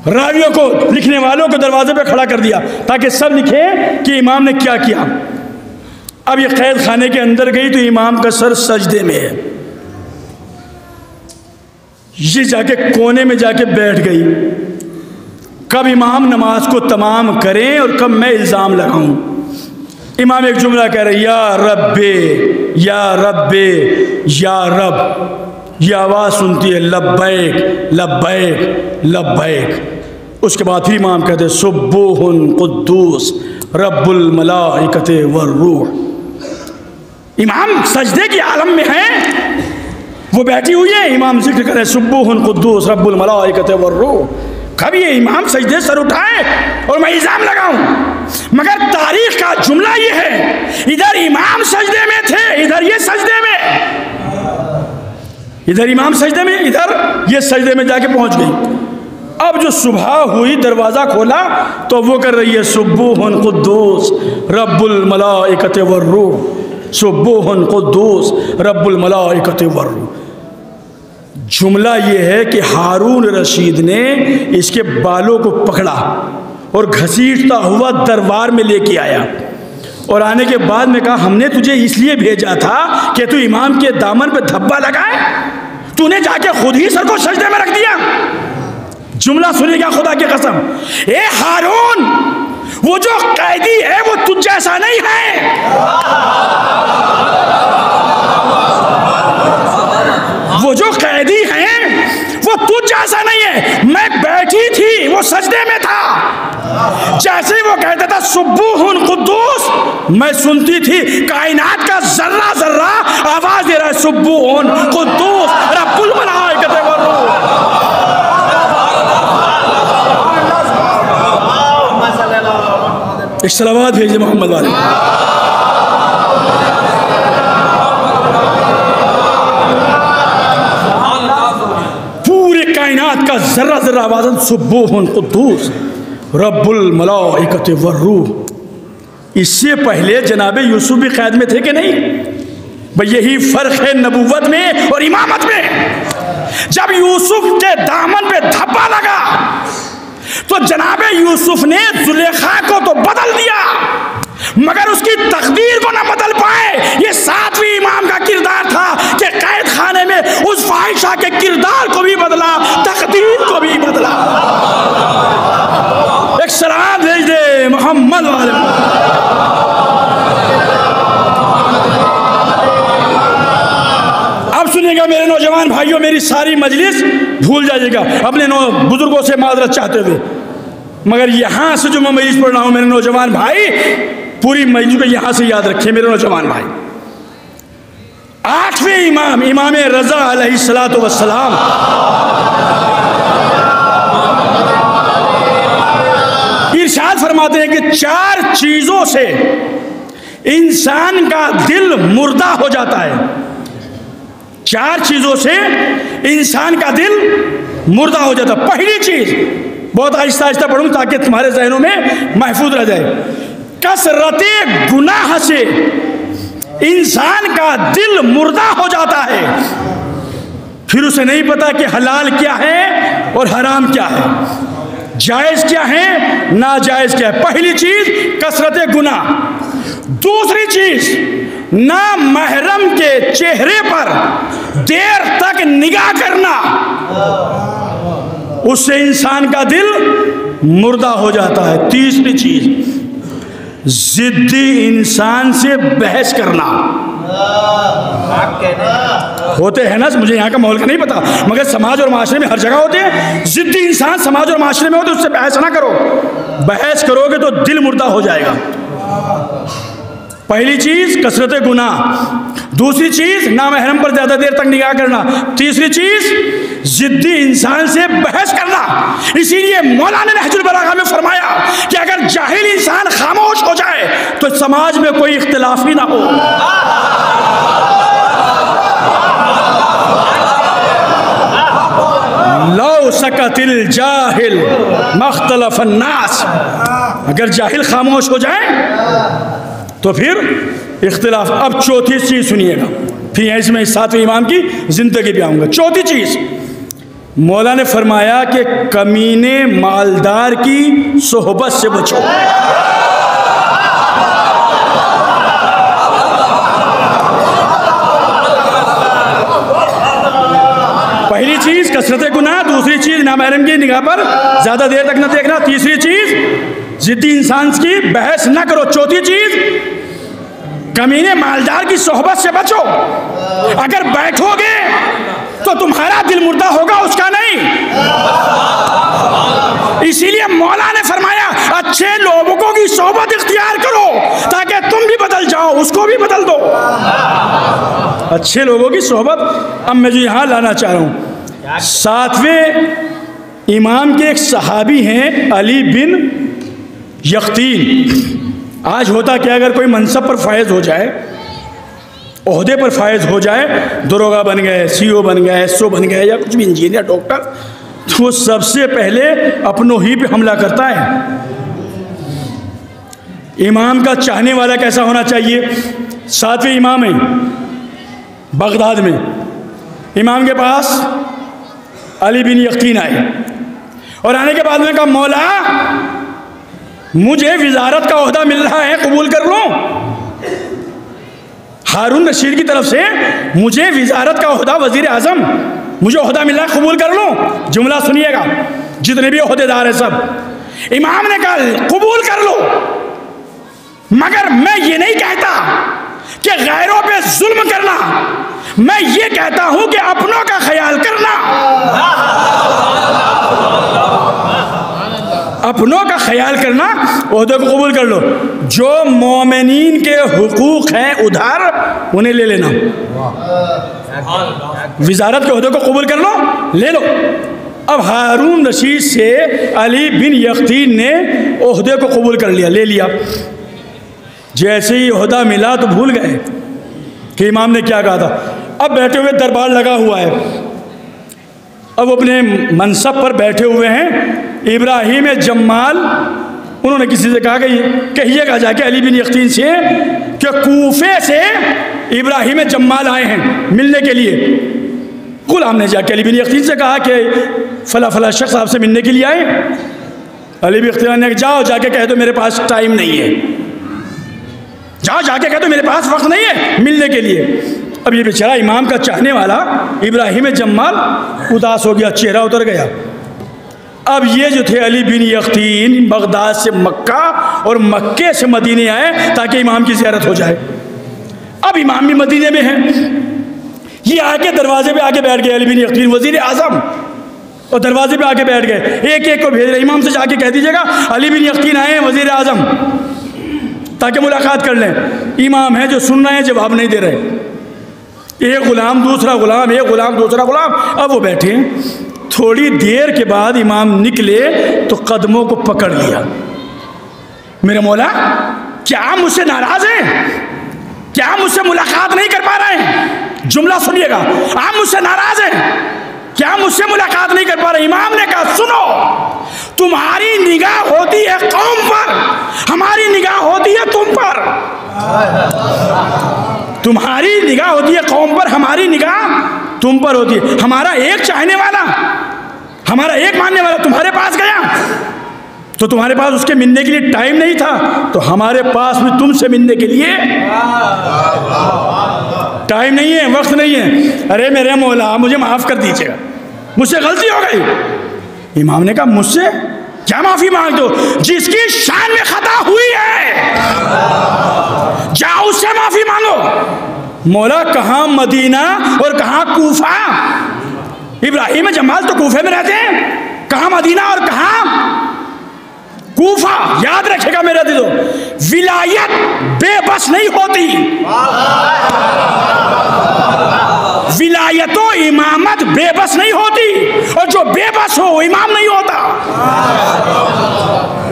रावियों को, लिखने वालों को दरवाजे पे खड़ा कर दिया ताकि सब लिखे कि इमाम ने क्या किया। अब ये कैद खाने के अंदर गई तो इमाम का सर सजदे में है। ये जाके कोने में जाके बैठ गई। कब इमाम नमाज को तमाम करें और कब मैं इल्ज़ाम लगाऊं। इमाम एक जुमला कह रहे, या रब्बे या रब्बे या रब। ये आवाज़ सुनती है, लब्बैक लब्बैक लब्बैक। उसके बाद फिर इमाम कहते हैं, सुब्बूहुन कुद्दूस रब्बुल मलाइकते वर्रूह। इमाम सजदे की आलम में है, वो बैठी हुई है, इमाम जिक्र करे सुब्बूहुन कुद्दूस रब्बुल मलाइकते वर्रूह। कभी ये इमाम सजदे सर उठाए और मैं इल्ज़ाम लगाऊं। मगर तारीख का जुमला ये है, इधर इमाम सजदे में थे, इधर ये सजदे में, इधर इमाम सजदे में, इधर ये सजदे में जाके पहुंच गई। अब जो सुबह हुई, दरवाज़ा खोला तो वो कर रही है, सुब्बूहुन कुद्दूस रब्बुल मलाइकते वर्रूह, सुब्बूहुन कुद्दूस रब्बुल मलाइकते वर्रूह। जुमला ये है कि हारून रशीद ने इसके बालों को पकड़ा और घसीटता हुआ दरबार में लेके आया, और आने के बाद में कहा, हमने तुझे इसलिए भेजा था कि तू इमाम के दामन पे धब्बा लगाए, तूने जाके खुद ही सर को सजदे में रख दिया। जुमला सुनिएगा खुदा की कसम, ए हारून, वो जो कैदी है वो तुझ जैसा नहीं है। वो जो कैदी हैं वो तुझ जैसा नहीं है। मैं बैठी थी, वो सजदे में था, जैसे ही वो कहता था सुब्बूहुन कुद्दूस, मैं सुनती थी कायनात का जर्रा जर्रा आवाज दे रहा है, सुब्बूहुन कुद्दूस रब्बुल मलाइकते वर्रूह। एक सलावत भेजिए मोहम्मद वाले। पूरे कायनात का जर्रा जर्रा आवाज, सुब्बूहुन कुद्दूस रब्बुल मलाइकते वर्रूह। इससे पहले जनाबे यूसुफ भी कैद में थे कि नहीं? भाई यही फर्क है नबूवत में और इमामत में। जब यूसुफ के दामन पे धब्बा लगा तो जनाबे यूसुफ ने जुलेखा को तो बदल दिया मगर उसकी तकदीर को ना बदल पाए। ये 7वीं इमाम का किरदार था कि कैद खाने में उस फाहिशा के किरदार को भी बदला, तकदीर को भी बदला। एक सलाम भेज दे मोहम्मद वाले। अब सुनिएगा मेरे नौजवान भाइयों, मेरी सारी मजलिस भूल जाइएगा अपने बुजुर्गों से माजरत चाहते हुए, मगर यहां से जो मैं मजलिस पढ़ रहा हूं मेरे नौजवान भाई, पूरी मजलिस को यहां से याद रखिए मेरे नौजवान भाई। 8वें इमाम, इमाम रजा अलैहिस्सलातु वस्सलाम, इरशाद फरमाते हैं कि 4 चीजों से इंसान का दिल मुर्दा हो जाता है। 4 चीज़ों से इंसान का दिल मुर्दा हो जाता। पहली चीज़, बहुत आहिस्ता आहिस्ता पढ़ूँ ताकि तुम्हारे जहनों में महफूज रह जाए। कसरते गुनाह से इंसान का दिल मुर्दा हो जाता है, फिर उसे नहीं पता कि हलाल क्या है और हराम क्या है, जायज़ क्या है, नाजायज़ क्या है। पहली चीज़ कसरते गुनाह। दूसरी चीज़, ना महरम के चेहरे पर देर तक निगाह करना, उससे इंसान का दिल मुर्दा हो जाता है। तीसरी चीज़, जिद्दी इंसान से बहस करना। होते हैं ना, मुझे यहाँ का माहौल का नहीं पता, मगर समाज और माशरे में हर जगह होते हैं। जिद्दी इंसान समाज और माशरे में होते, उससे बहस ना करो। बहस करोगे तो दिल मुर्दा हो जाएगा। पहली चीज कसरत गुनाह, दूसरी चीज नामहरम पर ज्यादा देर तक निगाह करना, तीसरी चीज जिद्दी इंसान से बहस करना। इसीलिए मौलाना ने नहजुल बलागा में फरमाया कि अगर जाहिल इंसान खामोश हो जाए तो समाज में कोई इख्तिलाफ ही ना हो। लौ सकतिल जाहिल मख्तलफ अन्नास, अगर जाहिल खामोश हो जाए तो फिर इख्तिलाफ। अब चौथी चीज़ सुनिएगा, फिर यहीं से मैं 7वें इमाम की ज़िंदगी पे आऊँगा। चौथी चीज़, मौला ने फरमाया कि कमीने मालदार की सोहबत से बचो। पहली चीज़ कसरत गुनाह, दूसरी चीज़ नामहरम की निगाह पर ज़्यादा देर तक न देखना, तीसरी चीज़ जिद्दी इंसान की बहस न करो, चौथी चीज़ कमीने मालदार की सोहबत से बचो। अगर बैठोगे तो तुम्हारा दिल मुर्दा होगा, उसका नहीं। इसीलिए मौला ने फरमाया अच्छे लोगों की सोहबत इख्तियार करो ताकि तुम भी बदल जाओ, उसको भी बदल दो। अच्छे लोगों की सोहबत। अब मैं जो यहाँ लाना चाह रहा हूँ, 7वें इमाम के एक सहाबी हैं अली बिन यख्तीन। आज होता क्या, अगर कोई मनसब पर फायज हो जाए, ओहदे पर फायज हो जाए, दरोगा बन गए, CO बन गए, SO बन गए, या कुछ भी इंजीनियर डॉक्टर, तो वो सबसे पहले अपनों ही पे हमला करता है। इमाम का चाहने वाला कैसा होना चाहिए? 7वें इमाम है बगदाद में, इमाम के पास अली बिन यकीन आए और आने के बाद में कहा मौला मुझे विजारत का ओहदा मिल रहा है, कबूल कर लो। हारून रशीद की तरफ से मुझे विजारत का ओहदा, वजीर आजम मुझे ओहदा मिल रहा है, कबूल कर लो। जुमला सुनिएगा, जितने भी ओहदेदार हैं सब। इमाम ने कहा कबूल कर लो, मगर मैं ये नहीं कहता कि गैरों पे जुल्म करना, मैं ये कहता हूं कि अपनों का ख्याल करना। अपनों का ख्याल करना, ओहदे को कबूल कर लो। जो मोमिनीन के हुकूक हैं उधार, उन्हें ले लेना। विजारत के ओहदे को कबूल कर लो, ले लो। अब हारून रशीद से अली बिन यकीन ने ओहदे को कबूल कर लिया, ले लिया। जैसे ही ओहदा मिला तो भूल गए कि इमाम ने क्या कहा था। अब बैठे हुए दरबार लगा हुआ है, अब अपने मनसब पर बैठे हुए हैं इब्राहिम जम्माल। उन्होंने किसी से कहा कि कहिएगा जाके अली बिन यकीन से कि कूफे से इब्राहिम जम्माल आए हैं मिलने के लिए। गुलाम ने जाके अली बिन यकीन से कहा कि फला फला शख्स आपसे मिलने के लिए आए। अली बिन यकीन ने जाओ जाके कह दो मेरे पास टाइम नहीं है, जाओ जाके कह दो मेरे पास वक्त नहीं है मिलने के लिए। अब ये बेचारा इमाम का चाहने वाला इब्राहिम जम्माल उदास हो गया, चेहरा उतर गया। अब ये जो थे अली बिन यकीन बगदाद से मक्का और मक्के से मदीने आए ताकि इमाम की ज़ियारत हो जाए। अब इमाम भी मदीने में हैं, ये आके दरवाजे पे आके बैठ गए अली बिन यकीन वज़ीर आज़म, और दरवाजे पे आके बैठ गए। एक एक को भेज रहे, इमाम से जाके कह दीजिएगा अली बिन यकीन आए हैं वज़ीर आज़म, ताकि मुलाकात कर लें। इमाम है जो सुन रहे हैं, जवाब नहीं दे रहे। एक गुलाम दूसरा गुलाम, एक गुलाम दूसरा गुलाम, अब वो बैठे हैं। थोड़ी देर के बाद इमाम निकले तो कदमों को पकड़ लिया। मेरे मौला क्या आप मुझसे नाराज हैं? क्या आप मुझसे मुलाकात नहीं कर पा रहे हैं? जुमला सुनिएगा, आप मुझसे नाराज हैं क्या, मुझसे मुलाकात नहीं कर पा रहे? इमाम ने कहा सुनो, तुम्हारी निगाह होती है कौम पर, हमारी निगाह होती है तुम पर। तुम्हारी निगाह होती है कौम पर, हमारी निगाह तुम पर होती है। हमारा एक चाहने वाला, हमारा एक मानने वाला तुम्हारे पास गया तो तुम्हारे पास उसके मिलने के लिए टाइम नहीं था, तो हमारे पास भी तुमसे मिलने के लिए टाइम नहीं है, वक्त नहीं है। अरे मेरे मौला मुझे माफ कर दीजिएगा, मुझसे गलती हो गई। इमाम ने कहा मुझसे क्या माफी मांग दो, जिसकी शान में खता हुई है जाओ उससे माफी मांगो। मौला कहां मदीना और कहां कूफा? इब्राहिम जमाल तो कूफे में रहते हैं, कहां मदीना और कहां कूफा? याद रखेगा मेरा दिलो, विलायत बेबस नहीं होती, विलायतो इमामत बेबस नहीं होती, और जो बेबस हो वो इमाम नहीं होता।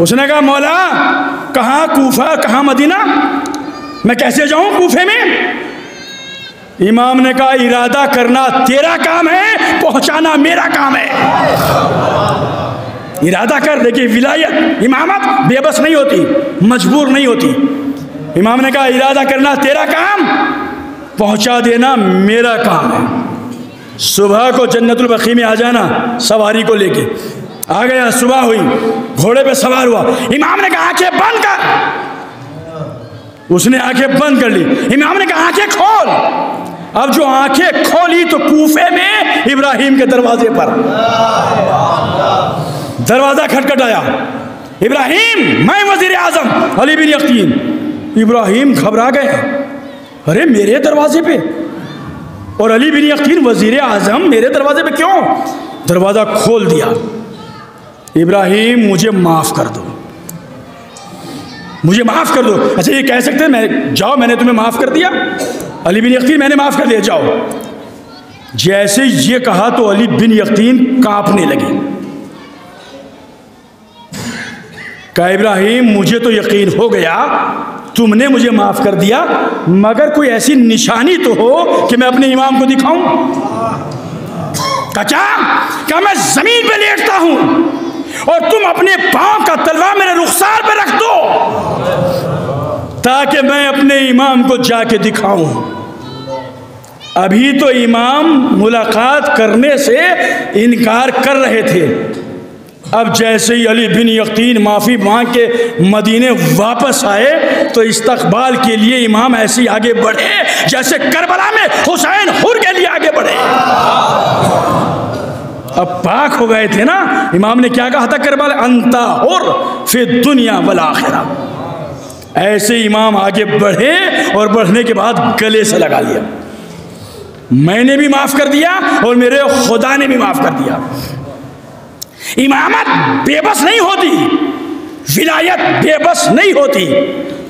उसने कहा मौला कहां कूफा कहां मदीना, मैं कैसे जाऊं कूफे में? इमाम ने कहा इरादा करना तेरा काम है, पहुंचाना मेरा काम है। इरादा कर। देखिए विलायत इमामत बेबस नहीं होती, मजबूर नहीं होती। इमाम ने कहा इरादा करना तेरा काम, पहुंचा देना मेरा काम है। सुबह को जन्नतुल बकी में आ जाना सवारी को लेके। आ गया, सुबह हुई, घोड़े पे सवार हुआ। इमाम ने कहा आंखें बंद कर, उसने आंखें बंद कर ली। इमाम ने कहा आंखें खोल। अब जो आंखें खोली तो कूफे में इब्राहिम के दरवाजे पर दरवाजा खटखटाया। इब्राहिम मैं वजीर आजम अली बिन यकीन। इब्राहिम घबरा गए, अरे मेरे दरवाजे पे, और अली बिन यकीन वजीर आजम मेरे दरवाजे पे क्यों? दरवाजा खोल दिया। इब्राहिम मुझे माफ कर दो, मुझे माफ कर दो। अच्छा ये कह सकते हैं मैं जाओ मैंने तुम्हें माफ कर दिया? अली बिन यकीन मैंने माफ कर दिया, जाओ। जैसे ये कहा तो अली बिन यकीन कांपने लगे। कहा इब्राहिम मुझे तो यकीन हो गया तुमने मुझे माफ कर दिया, मगर कोई ऐसी निशानी तो हो कि मैं अपने इमाम को दिखाऊं। क्या मैं जमीन पे लेटता हूं और तुम अपने पांव का तलवा मेरे रुखसार पे रख दो ताकि मैं अपने इमाम को जाके दिखाऊं। अभी तो इमाम मुलाकात करने से इनकार कर रहे थे, अब जैसे ही अली बिन यकीन माफ़ी मांग के मदीने वापस आए तो इस्तकबाल के लिए इमाम ऐसे ही आगे बढ़े जैसे करबला में हुसैन हुर के लिए आगे बढ़े। अब पाक हो गए थे ना। इमाम ने क्या कहा था करबला, अंता हुर फिर दुनिया वल आखिरा। ऐसे इमाम आगे बढ़े और बढ़ने के बाद गले से लगा लिया, मैंने भी माफ़ कर दिया और मेरे खुदा ने भी माफ़ कर दिया। इमामत बेबस नहीं होती, विलायत बेबस नहीं होती।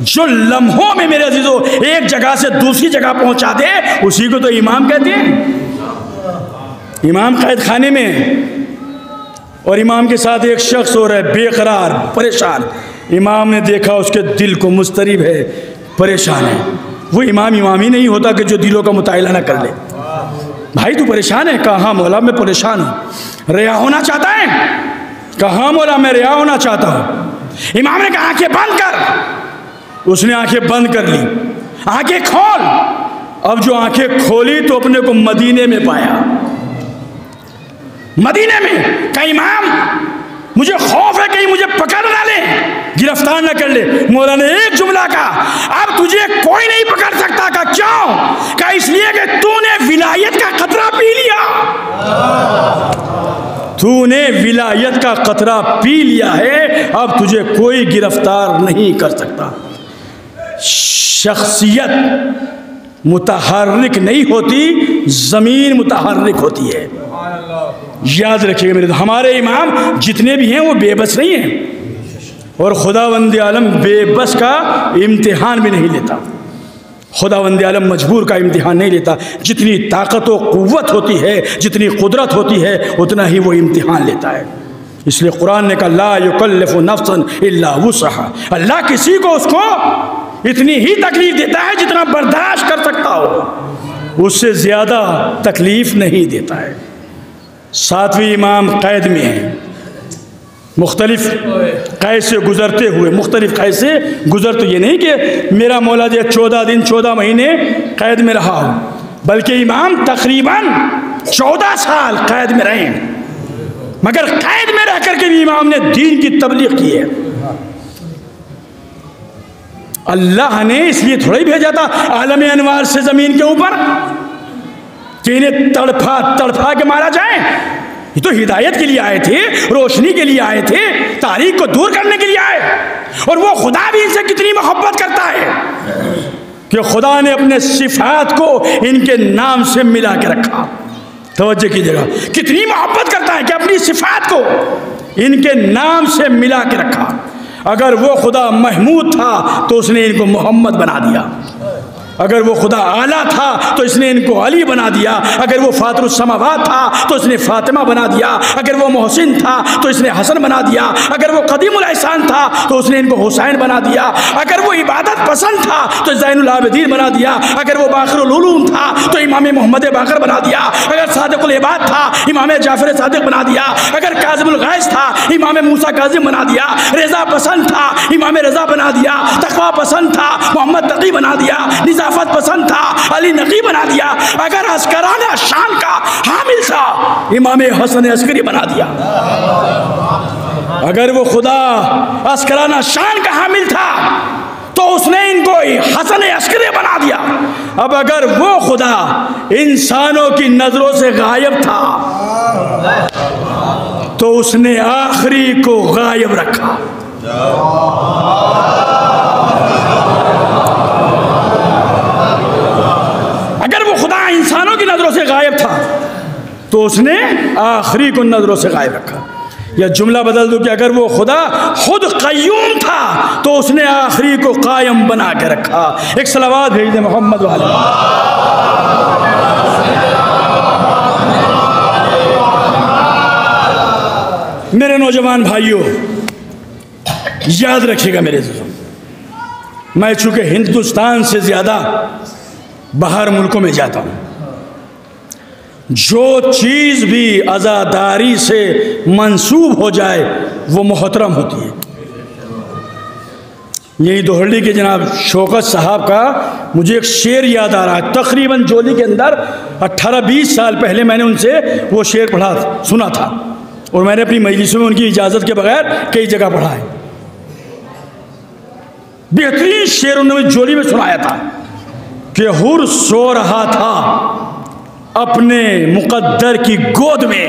जो लम्हों में मेरे अजीजों एक जगह से दूसरी जगह पहुंचा दे उसी को तो इमाम कहते हैं। इमाम कैद खाने में और इमाम के साथ एक शख्स हो रहा है बेकरार परेशान। इमाम ने देखा उसके दिल को मुस्तरिब है, परेशान है। वो इमाम ही नहीं होता कि जो दिलों का मुतायला ना कर ले। भाई तू परेशान है? कहा मौला मैं परेशान हूँ। रिया होना चाहता है? कहा मौला मैं रिया होना चाहता हूँ। इमाम ने कहा आंखें बंद कर। उसने आंखें बंद कर ली। आंखें खोल। अब जो आंखें खोली तो अपने को मदीने में पाया। मदीने में कहीं इमाम मुझे खौफ है कहीं मुझे पकड़ ना ले, गिरफ्तार ना कर ले। मौला ने एक जुमला कहा, अब तुझे कोई नहीं पकड़ सकता। का क्यों? का इसलिए कि तूने विलायत का खतरा पी लिया। तूने विलायत का खतरा पी लिया है, अब तुझे कोई गिरफ्तार नहीं कर सकता। शख्सियत मुतहर्रिक नहीं होती, जमीन मुतहर्रिक होती है। याद रखिएगा मेरे। हमारे इमाम जितने भी हैं वो बेबस नहीं हैं और खुदावंद आलम बेबस का इम्तिहान भी नहीं लेता। खुदावंद आलम मजबूर का इम्तिहान नहीं लेता। जितनी ताकत व क़ुव्वत होती है, जितनी कुदरत होती है, उतना ही वो इम्तिहान लेता है। इसलिए कुरान ने कहा ला युकल्लिफु नफ्सन इल्ला वुसअहा। अल्लाह किसी को उसको इतनी ही तकलीफ देता है जितना बर्दाश्त कर सकता हो। उससे ज़्यादा तकलीफ़ नहीं देता है। सातवीं इमाम कैद में है, मुख्तलिफ़ कैद से गुज़रते हुए, मुख्तलिफ़ कैद से गुज़र, तो ये नहीं कि मेरा मौला जो 14 दिन 14 महीने कैद में रहा हो, बल्कि इमाम तकरीबन 14 साल कैद में रहे हैं, मगर कैद में रह करके भी इमाम ने दीन की तबलीग की है। अल्लाह ने इसलिए थोड़ा ही भेजा था आलम अनवार से ज़मीन के ऊपर कि इन्हें तड़फा तड़फा के मारा जाए। ये तो हिदायत के लिए आए थे, रोशनी के लिए आए थे, तारीख को दूर करने के लिए आए। और वो खुदा भी इनसे कितनी मोहब्बत करता है कि खुदा ने अपने सिफात को इनके नाम से मिला के रखा। तवज्जो कीजिएगा, कितनी मोहब्बत करता है कि अपनी सिफात को इनके नाम से मिला के रखा। अगर वो खुदा महमूद था तो उसने इनको मोहम्मद बना दिया, अगर वो खुदा आला था तो इसने इनको अली बना दिया, अगर वो फातिरुस समावात था तो इसने फातिमा बना दिया, अगर वो मोहसिन था तो इसने हसन बना दिया, अगर वो कदीमुल एहसान था तो उसने इनको हुसैन बना दिया, अगर वो इबादत पसंद था तो ज़ैनुल आबिदीन बना दिया, अगर वो बाक़िरुल उलूम था तो इमाम मोहम्मद बाक़र बना दिया, अगर सादिकुल इबाद था इमाम जाफ़र सादिक बना दिया, अगर काज़िमुल गैस था इमाम मूसा काज़िम बना दिया, रज़ा पसंद था इमाम रज़ा बना दिया, तक़वा पसंद था मोहम्मद तक़ी बना दिया, निज़ाफ़त पसंद था अली नकी बना दिया, अगर अस्कराना शान का हामिल था इमाम हसन अस्करी बना दिया। अगर वो खुदा अस्कराना शान का हामिल था तो उसने इनको हसन अस्करी बना दिया। अब अगर वो खुदा इंसानों की नजरों से गायब था तो उसने आखिरी को गायब रखा। अगर वो खुदा इंसानों की नजरों से गायब था तो उसने आखिरी को नजरों से गायब रखा। या जुमला बदल दो कि अगर वो खुदा खुद क़य्यूम था तो उसने आखिरी को कायम बना के रखा। एक सलावत भेज दे मोहम्मद वाले। मेरे नौजवान भाइयों, याद रखिएगा मेरे दोस्तों, मैं चूँकि हिंदुस्तान से ज़्यादा बाहर मुल्कों में जाता हूँ, जो चीज़ भी आज़ादारी से मंसूब हो जाए वो मोहतरम होती है। यही दोहली के जनाब शौकत साहब का मुझे एक शेर याद आ रहा है। तकरीबन जोली के अंदर 18-20 साल पहले मैंने उनसे वो शेर सुना था और मैंने अपनी मजलिसों में उनकी इजाज़त के बगैर कई जगह पढ़ा है। बेहतरीन शेर उन्होंने जोली में सुनाया था कि हुर सो रहा था अपने मुकद्दर की गोद में,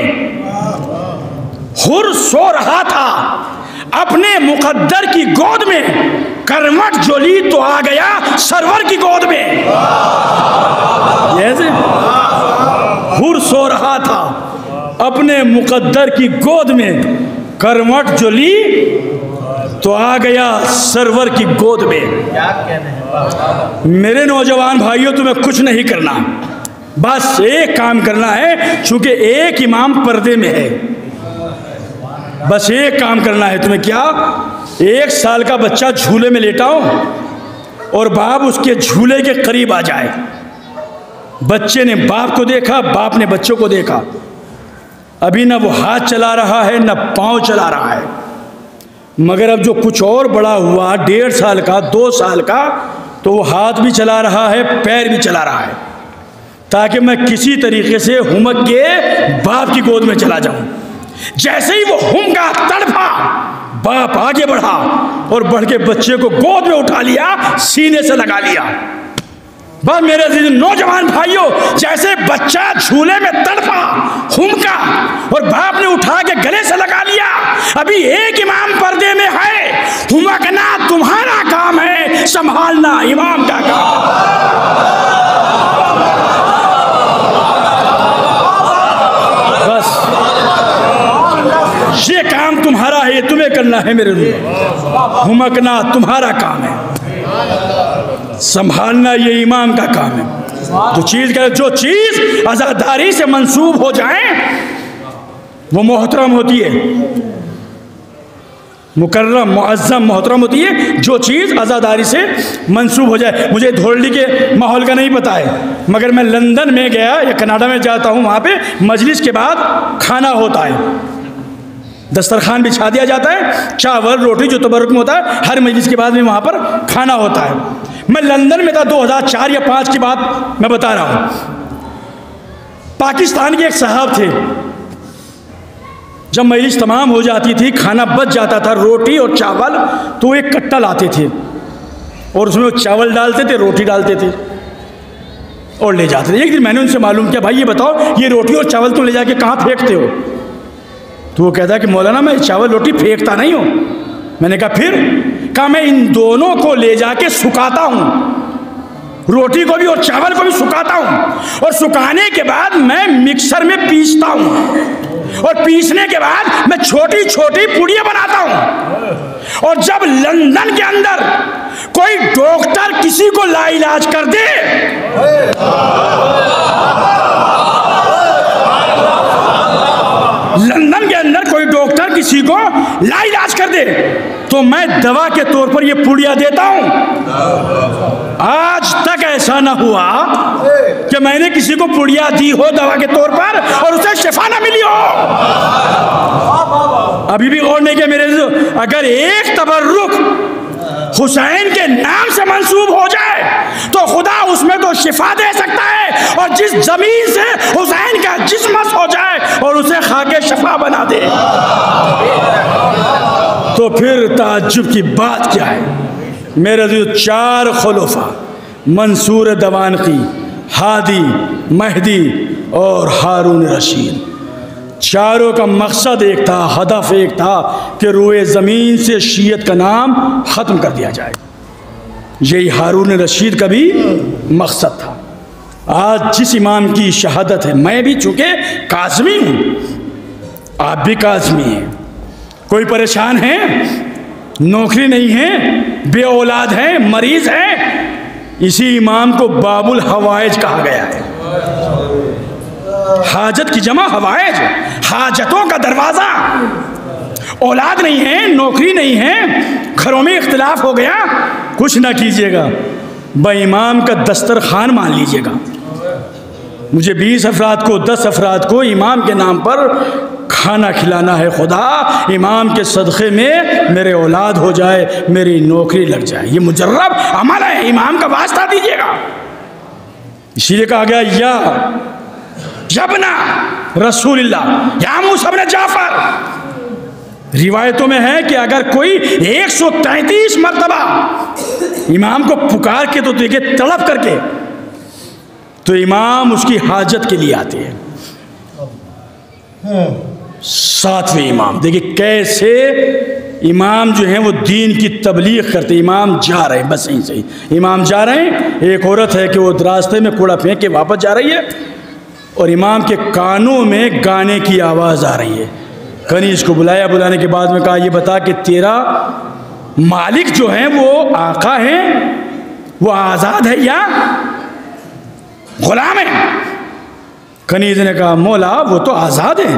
हुर सो रहा था अपने मुकद्दर की गोद में, करवट जो ली तो आ गया सरवर की गोद में। जैसे हुर सो रहा था अपने मुकद्दर की गोद में, करवट जो ली तो आ गया सरवर की गोद में। मेरे नौजवान भाइयों, तुम्हें कुछ नहीं करना, बस एक काम करना है। चूंकि एक इमाम पर्दे में है, बस एक काम करना है तुम्हें। क्या? 1 साल का बच्चा झूले में लेटा हो और बाप उसके झूले के करीब आ जाए। बच्चे ने बाप को देखा, बाप ने बच्चों को देखा। अभी ना वो हाथ चला रहा है ना पाँव चला रहा है, मगर अब जो कुछ और बड़ा हुआ 1.5 साल का 2 साल का, तो वो हाथ भी चला रहा है पैर भी चला रहा है, ताकि मैं किसी तरीके से हुमक के बाप की गोद में चला जाऊं। जैसे ही वो हुमका, तड़फा, बाप आगे बढ़ा और बढ़ के बच्चे को गोद में उठा लिया, सीने से लगा लिया। बस मेरे नौजवान भाइयों, जैसे बच्चा झूले में तड़फा, हुमका और बाप ने उठा के गले से लगा लिया, अभी एक इमाम पर्दे में है। हुमकना तुम्हारा काम है, संभालना इमाम का काम है। बस ये काम तुम्हारा है, ये तुम्हें करना है मेरे लिए। हुमकना तुम्हारा काम है, संभालना ये इमाम का काम है। जो चीज़ आज़ादारी से मंसूब हो जाए वो मोहतरम होती है। मुकर्रम मुअज़्ज़म मोहतरम होती है जो चीज़ आज़ादारी से मंसूब हो जाए। मुझे धोल्डी के माहौल का नहीं पता है, मगर मैं लंदन में गया या कनाडा में जाता हूँ, वहाँ पे मजलिस के बाद खाना होता है, दस्तरखान बिछा दिया जाता है, चावल रोटी जो तबरुक में होता है, हर मजलिस के बाद में वहाँ पर खाना होता है। मैं लंदन में था 2004 या 5 की बात मैं बता रहा हूँ। पाकिस्तान के एक साहब थे, जब मजलिस तमाम हो जाती थी, खाना बच जाता था, रोटी और चावल, तो एक कट्टा लाते थे और उसमें वो चावल डालते थे, रोटी डालते थे और ले जाते थे। एक दिन मैंने उनसे मालूम किया, भाई ये बताओ, ये रोटी और चावल तुम ले जाके कहाँ फेंकते हो? तो वो कहता है कि मौलाना मैं चावल रोटी फेंकता नहीं हूँ। मैंने कहा फिर? कहा मैं इन दोनों को ले जाके सुखाता हूँ, रोटी को भी और चावल को भी सुखाता हूँ, और सुखाने के बाद मैं मिक्सर में पीसता हूँ, और पीसने के बाद मैं छोटी छोटी पुड़ियाँ बनाता हूँ। और जब लंदन के अंदर कोई डॉक्टर किसी को लाइलाज कर दे, लंदन के अंदर कोई डॉक्टर किसी को लाइलाज कर दे, तो मैं दवा के तौर पर ये पुड़िया देता हूं। आज तक ऐसा ना हुआ कि मैंने किसी को पुड़िया दी हो दवा के तौर पर और उसे शिफा ना मिली हो। अभी भी गौर नहीं किया मेरे, अगर एक तबर्रुक हुसैन के नाम से मंसूब हो जाए तो खुदा उसमें तो शिफा दे सकता है, और जिस जमीन से हुसैन का जिस्म हो जाए और उसे खाके शिफा बना दे, तो फिर ताज्जुब की बात क्या है। मेरे जो 4 खुलफा मंसूर दवानकी, हादी, महदी और हारून रशीद, चारों का मकसद एक था, हदफ एक था कि रूए ज़मीन से शियत का नाम ख़त्म कर दिया जाए। यही हारून रशीद का भी मकसद था। आज जिस इमाम की शहादत है, मैं भी चूँकि काज़मी हूँ, आप भी काज़मी हैं, कोई परेशान है, नौकरी नहीं है, बे औलाद है, मरीज़ है, इसी इमाम को बाबुल हवाइज कहा गया है। हाजत की जमा हवाइज, हाजतों का दरवाज़ा। औलाद नहीं है, नौकरी नहीं है, घरों में इख्तिलाफ हो गया, कुछ ना कीजिएगा, बेईमान का दस्तरखान मान लीजिएगा। मुझे 20 अफराद को, 10 अफराद को इमाम के नाम पर खाना खिलाना है। खुदा इमाम के सदक़े में मेरे औलाद हो जाए, मेरी नौकरी लग जाए, ये मुजर्रब अमल है, इमाम का वास्ता दीजिएगा। इसीलिए कहा गया या जबना रसूलुल्लाह या मूसा इब्न जाफर। रिवायतों में है कि अगर कोई 133 मरतबा इमाम को पुकार के तो देखे, तड़प करके, तो इमाम उसकी हाजत के लिए आते हैं। 7वें इमाम देखिए कैसे इमाम जो हैं वो दीन की तबलीग करते। इमाम जा रहे हैं, बस यहीं से इमाम जा रहे हैं, एक औरत है कि वो रास्ते में कूड़ा फेंक के वापस जा रही है और इमाम के कानों में गाने की आवाज़ आ रही है। कनीज़ को बुलाया, बुलाने के बाद में कहा ये बता कि तेरा मालिक जो है वो आका है, वो आज़ाद है या ग़ुलाम है? कनीज़ ने कहा मौला वो तो आज़ाद है,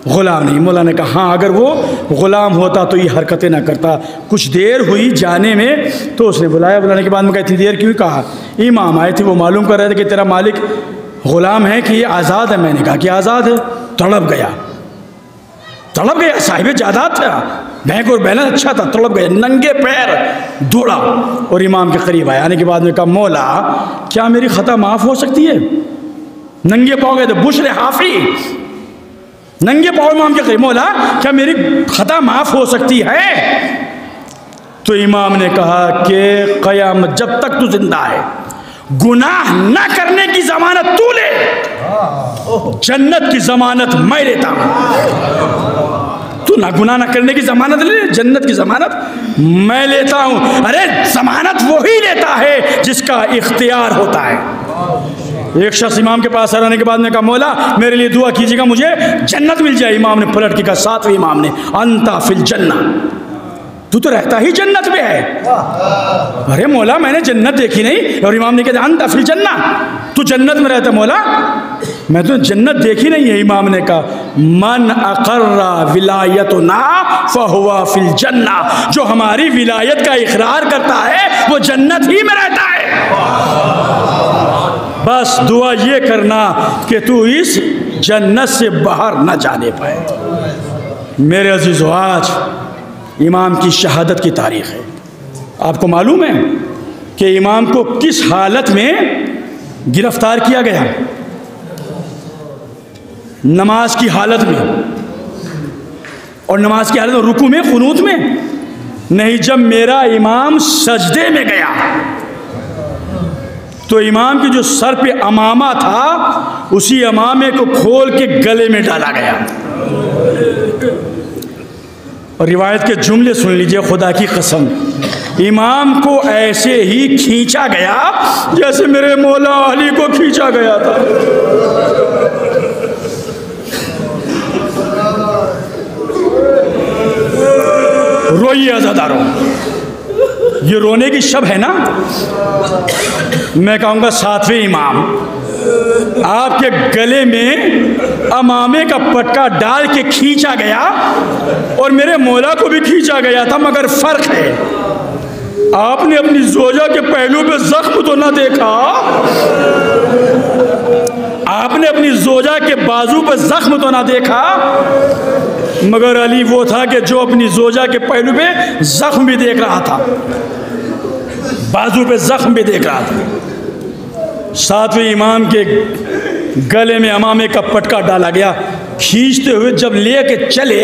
ग़ुलाम नहीं। मौला ने कहा हाँ, अगर वो ग़ुलाम होता तो ये हरकतें ना करता। कुछ देर हुई जाने में, तो उसने बुलाया, बुलाने के बाद में कहा इतनी देर क्यों? कहा इमाम आए थे, वो मालूम कर रहे थे कि तेरा मालिक ग़ुलाम है कि ये आज़ाद है। मैंने कहा कि आज़ाद है। तड़प गया, तड़प गया, साहिब जायदाद था, बैंक और बैलेंस अच्छा था, तड़प गया, नंगे पैर दौड़ा और इमाम के करीब आया। आने के बाद में कहा मौला क्या मेरी ख़ता माफ़ हो सकती है? नंगे पाँव गए थे, बुशरे हाफी, नंगे पाँव इमाम के करीब, मौला क्या मेरी ख़ता माफ़ हो सकती है? तो इमाम ने कहा कि क़यामत जब तक तू जिंदा है, गुनाह न करने की ज़मानत तू ले, जन्नत की ज़मानत मैं लेता हूँ। तू ना गुनाह न करने की ज़मानत ले, जन्नत की ज़मानत मैं लेता हूँ। अरे ज़मानत वही लेता है जिसका इख्तियार होता है। एक शख्स इमाम के पास आने के बाद ने कहा मौला मेरे लिए दुआ कीजिएगा, मुझे जन्नत मिल जाए। इमाम ने पलट के कहा, 7वें इमाम ने, अंता फिल जन्ना, तू तो रहता ही जन्नत में है। अरे मौला मैंने जन्नत देखी नहीं। और इमाम ने कहा अंत फिल जन्ना, तू जन्नत में रहता। मौला मैं तो जन्नत देखी नहीं है। इमाम ने कहा मन अकर्रा विलायतना फहुवा फिल जन्ना, जो हमारी विलायत का इकरार करता है वो जन्नत ही में रहता है। बस दुआ ये करना कि तू इस जन्नत से बाहर न जाने पाए। मेरे अजीज़ो, आज इमाम की शहादत की तारीख़ है। आपको मालूम है कि इमाम को किस हालत में गिरफ्तार किया गया? नमाज की हालत में। और नमाज की हालत में रुकू में, कुनूत में नहीं। जब मेरा इमाम सजदे में गया तो इमाम के जो सर पे अमामा था उसी अमामे को खोल के गले में डाला गया। और रिवायत के जुमले सुन लीजिए, खुदा की कसम, इमाम को ऐसे ही खींचा गया जैसे मेरे मौला अली को खींचा गया था। रोइए अज़ादारों, ये रोने की शब है ना। मैं कहूँगा सातवें इमाम, आपके गले में अमामे का पटका डाल के खींचा गया और मेरे मौला को भी खींचा गया था, मगर फ़र्क है आपने अपनी जोजा के पहलू पे जख्म तो ना देखा, आपने अपनी जोजा के बाजू पे जख्म तो ना देखा, मगर अली वो था कि जो अपनी जोजा के पहलू पे जख्म भी देख रहा था, बाजू पे जख्म भी देख रहा था। सातवें इमाम के गले में अमामे का पटका डाला गया। खींचते हुए जब ले के चले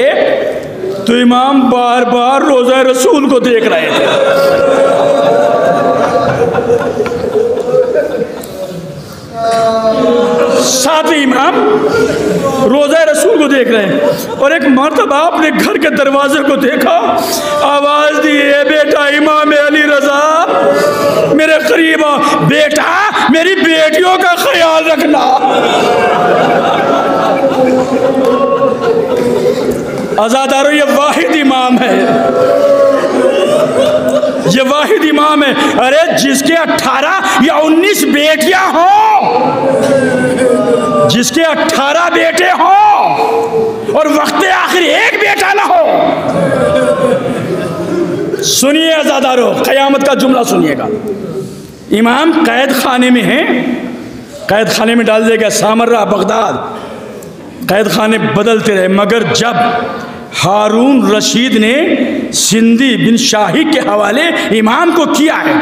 तो इमाम बार बार रोज़ा रसूल को देख रहे थे। सातवें इमाम रोज़ा रसूल को देख रहे हैं। और एक मर्तबा अपने घर के दरवाजे को देखा, आवाज़ दी, बेटा इमाम अली रज़ा मेरे करीब आ, बेटा मेरी बेटियों का ख्याल रखना। आज़ादारों, ये वाहिद इमाम है, ये वाहिद इमाम है। अरे जिसके 18 या 19 बेटियां हों, जिसके 18 बेटे हों और वक्त आखिर एक बेटा ना हो। सुनिए आज़ादारों, क़यामत का जुमला सुनिएगा। इमाम कैद खाने में है, कैद खाने में डाल देगा सामर्रा बगदाद, कैद खाने बदलते रहे, मगर जब हारून रशीद ने सिंधी बिन शाही के हवाले इमाम को किया है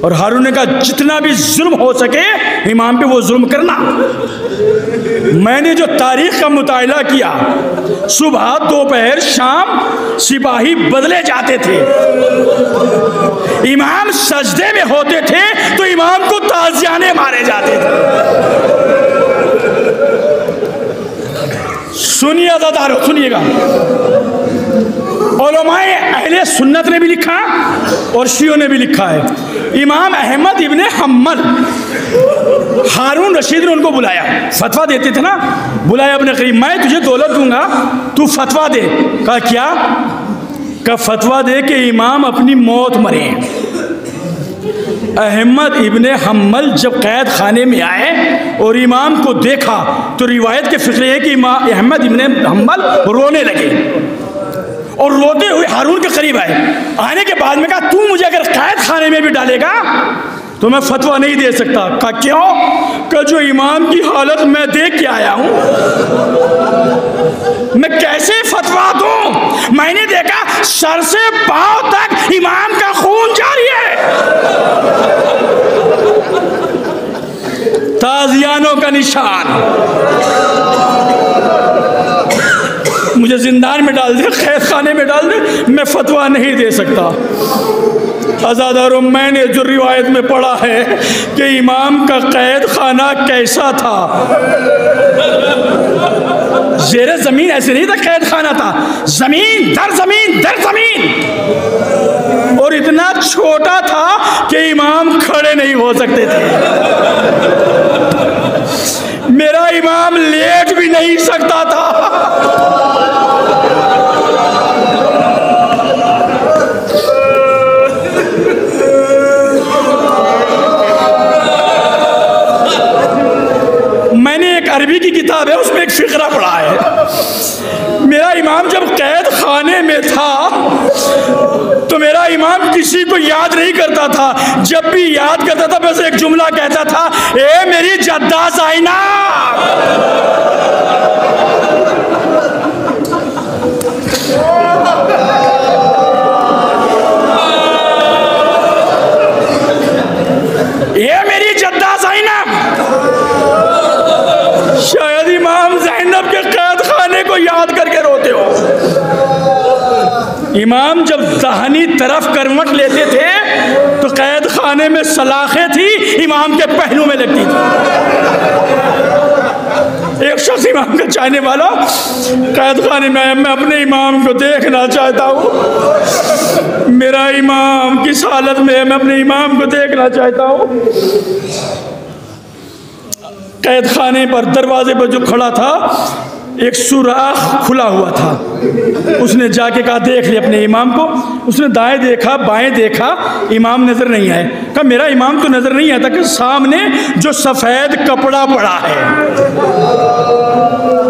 और हारून ने कहा जितना भी जुल्म हो सके इमाम पे वो जुल्म करना। मैंने जो तारीख का मुतायला किया, सुबह दोपहर शाम सिपाही बदले जाते थे, इमाम सजदे में होते थे तो इमाम को ताज़ियाने मारे जाते थे। सुनिए अज़ादारों, सुनिएगा, उलमाए अहले सुन्नत ने भी लिखा और शियों ने भी लिखा है। इमाम अहमद इब्ने हम्मल, हारून रशीद ने उनको बुलाया, फतवा देते थे ना, बुलाया अपने करीब, मैं तुझे दौलत दूंगा, तू फतवा दे। कहा क्या? का फतवा दे कि इमाम अपनी मौत मरे। अहमद इब्ने हम्मल जब कैद खाने में आए और इमाम को देखा तो रिवायत के फिक्र है कि अहमद इब्ने हम्मल रोने लगे और रोते हुए हारून के करीब आए। आने के बाद में कहा तू मुझे अगर कैद खाने में भी डालेगा तो मैं फतवा नहीं दे सकता। कहा क्यों? कि जो इमाम की हालत मैं देख के आया हूं, मैं कैसे फतवा दूं? मैंने देखा सर से पांव तक इमाम का खून जारी है। ताज़ियानों का निशान। मुझे जिंदान में डाल दे, कैद खाने में डाल दे, मैं फतवा नहीं दे सकता। आज़ादारों, मैंने जो रिवायत में पढ़ा है कि इमाम का कैद खाना कैसा था, ज़ेरे ज़मीन ऐसे नहीं था, कैद खाना था ज़मीन दर ज़मीन दर ज़मीन, और इतना छोटा था कि इमाम खड़े नहीं हो सकते थे। मेरा इमाम लेट भी नहीं सकता था। अरबी की किताब है, उसमें एक फिक्रा पढ़ा है। मेरा इमाम जब कैद खाने में था तो मेरा इमाम किसी को याद नहीं करता था। जब भी याद करता था बस एक जुमला कहता था, ए मेरी जद्दा ज़ाइना। ये मेरी जद्दा ज़ैनब। शायद इमाम ज़ैनब के कैद खाने को याद करके रोते हो। इमाम जब दाहिनी तरफ करवट लेते थे तो कैद खाने में सलाखें थी, इमाम के पहलू में लगती थी। एक शख्स इमाम का चाहने वाला कैद खाने में आया, मैं अपने इमाम को देखना चाहता हूँ, मेरा इमाम किस हालत में है, मैं अपने इमाम को देखना चाहता हूँ। कैद खाने पर दरवाजे पर जो खड़ा था एक सुराख खुला हुआ था। उसने जाके कहा देख ले अपने इमाम को। उसने दाएं देखा बाएं देखा, इमाम नजर नहीं आए। कहा मेरा इमाम तो नजर नहीं आता कि सामने जो सफेद कपड़ा पड़ा है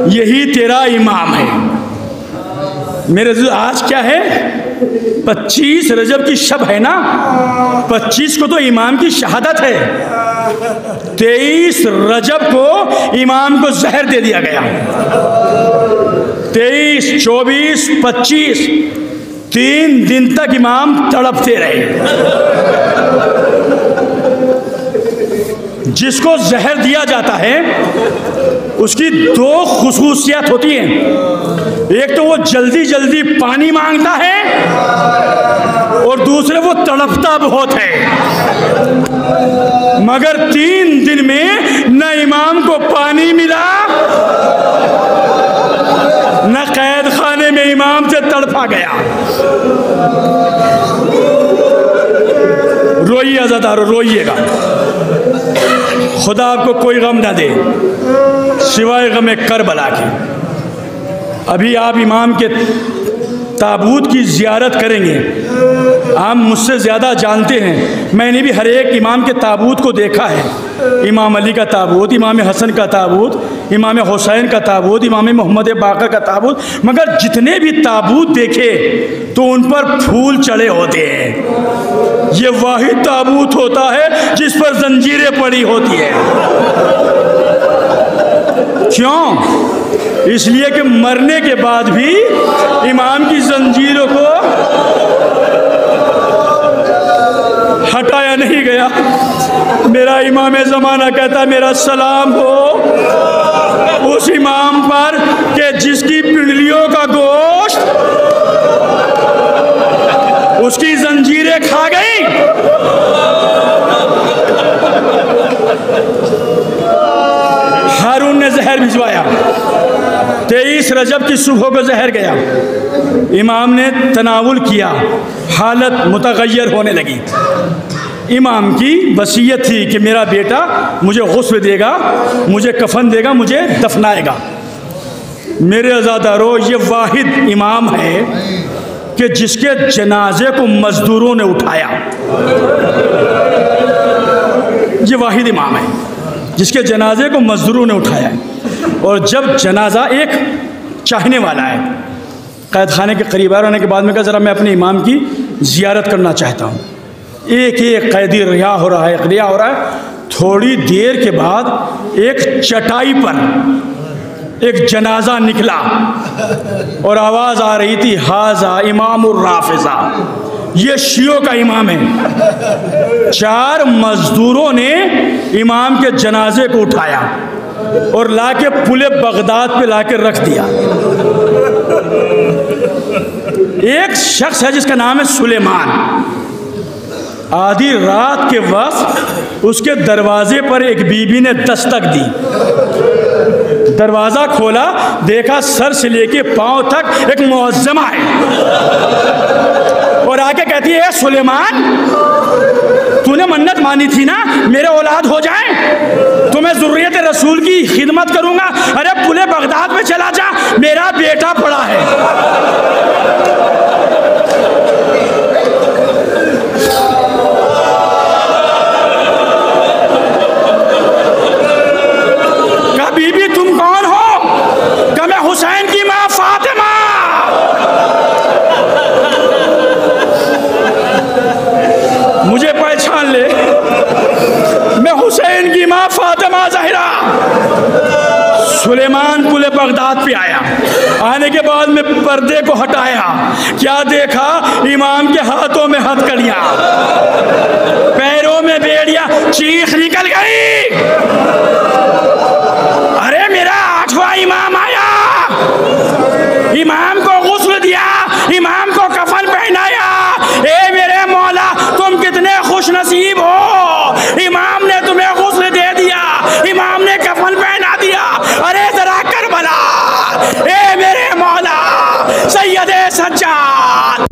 यही तेरा इमाम है। मेरे आज क्या है, 25 रजब की शब है ना, 25 को तो इमाम की शहादत है। 23 रजब को इमाम को जहर दे दिया गया। 23, 24, 25 3 दिन तक इमाम तड़पते रहे। जिसको जहर दिया जाता है उसकी 2 खुसूसियत होती हैं। एक तो वो जल्दी जल्दी पानी मांगता है और दूसरे वो तड़पता बहुत है। मगर 3 दिन में न इमाम को पानी मिला न कैद खाने में इमाम से तड़पा गया। रोइए अज़ादारो, रोइएगा। खुदा आपको कोई गम ना दे सिवाय गम करबला के। अभी आप इमाम के ताबूत की ज़ियारत करेंगे। आप मुझसे ज़्यादा जानते हैं, मैंने भी हर एक इमाम के ताबूत को देखा है। इमाम अली का ताबूत, इमाम हसन का ताबूत, इमाम हुसैन का ताबूत, इमाम मोहम्मद बाकर का ताबूत। मगर जितने भी ताबूत देखे तो उन पर फूल चढ़े होते हैं। ये वाहिद ताबूत होता है जिस पर जंजीरें पड़ी होती है। क्यों? इसलिए कि मरने के बाद भी इमाम की जंजीरों को हटाया नहीं गया। मेरा इमाम ज़माना कहता है मेरा सलाम हो उस इमाम पर कि जिसकी पिंडलियों का गोश्त उसकी जंजीरें खा गई। हारून ने जहर भिजवाया। 23 रजब की सुबह को जहर गया। इमाम ने तनावुल किया, हालत मुतगय्यर होने लगी। इमाम की वसीयत थी कि मेरा बेटा मुझे गुस्ल देगा, मुझे कफन देगा, मुझे दफनाएगा। मेरे अज़ादारों, ये वाहिद इमाम है कि जिसके जनाजे को मजदूरों ने उठाया। ये वाहिद इमाम है जिसके जनाजे को मजदूरों ने उठाया है। और जब जनाजा एक चाहने वाला है कैद खाने के करीब आने के बाद में कहा ज़रा मैं अपने इमाम की ज़ियारत करना चाहता हूँ। एक एक कैदी रिहा हो रहा है, रिहा हो रहा है। थोड़ी देर के बाद एक चटाई पर एक जनाजा निकला और आवाज़ आ रही थी, हाजा इमामुर राफ़िज़ा, ये शियों का इमाम है। 4 मजदूरों ने इमाम के जनाजे को उठाया और लाके पुले बगदाद पे लाके रख दिया। एक शख्स है जिसका नाम है सुलेमान। आधी रात के वक्त उसके दरवाजे पर एक बीबी ने दस्तक दी। दरवाज़ा खोला, देखा सर से लेके पांव तक एक मुअज्जमा है और आके कहती है, सुलेमान तूने मन्नत मानी थी ना मेरे औलाद हो जाए तो मैं ज़ुर्रियत रसूल की खिदमत करूंगा। अरे पुले बगदाद में चला जा, मेरा बेटा पड़ा है। कहा बीबी तुम सुलेमान कुले बगदाद पे आया। आने के बाद में पर्दे को हटाया, क्या देखा? इमाम के हाथों में हथकड़ियाँ, पैरों में बेड़ियाँ। चीख निकल गई, अरे मेरा 8वां इमाम आया। इमाम को गुस्ल दिया, इमाम को कफन पहनाया। ए मेरे मौला, तुम कितने खुश नसीब हो, इमाम ने तुम्हें गुस्ल दे दिया, इमाम ने कफन पहना दिया। अरे जरा करबला, ए मेरे मौला सैयदे सज्जाद।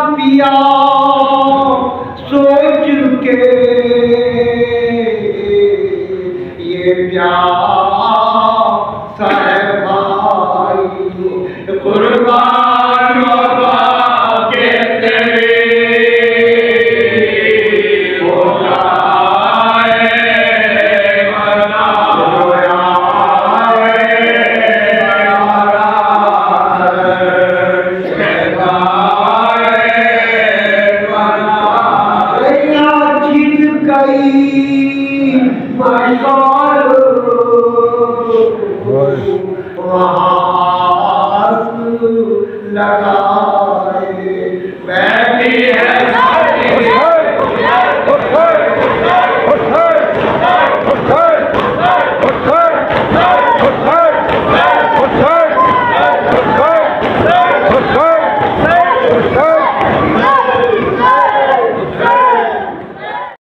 पिया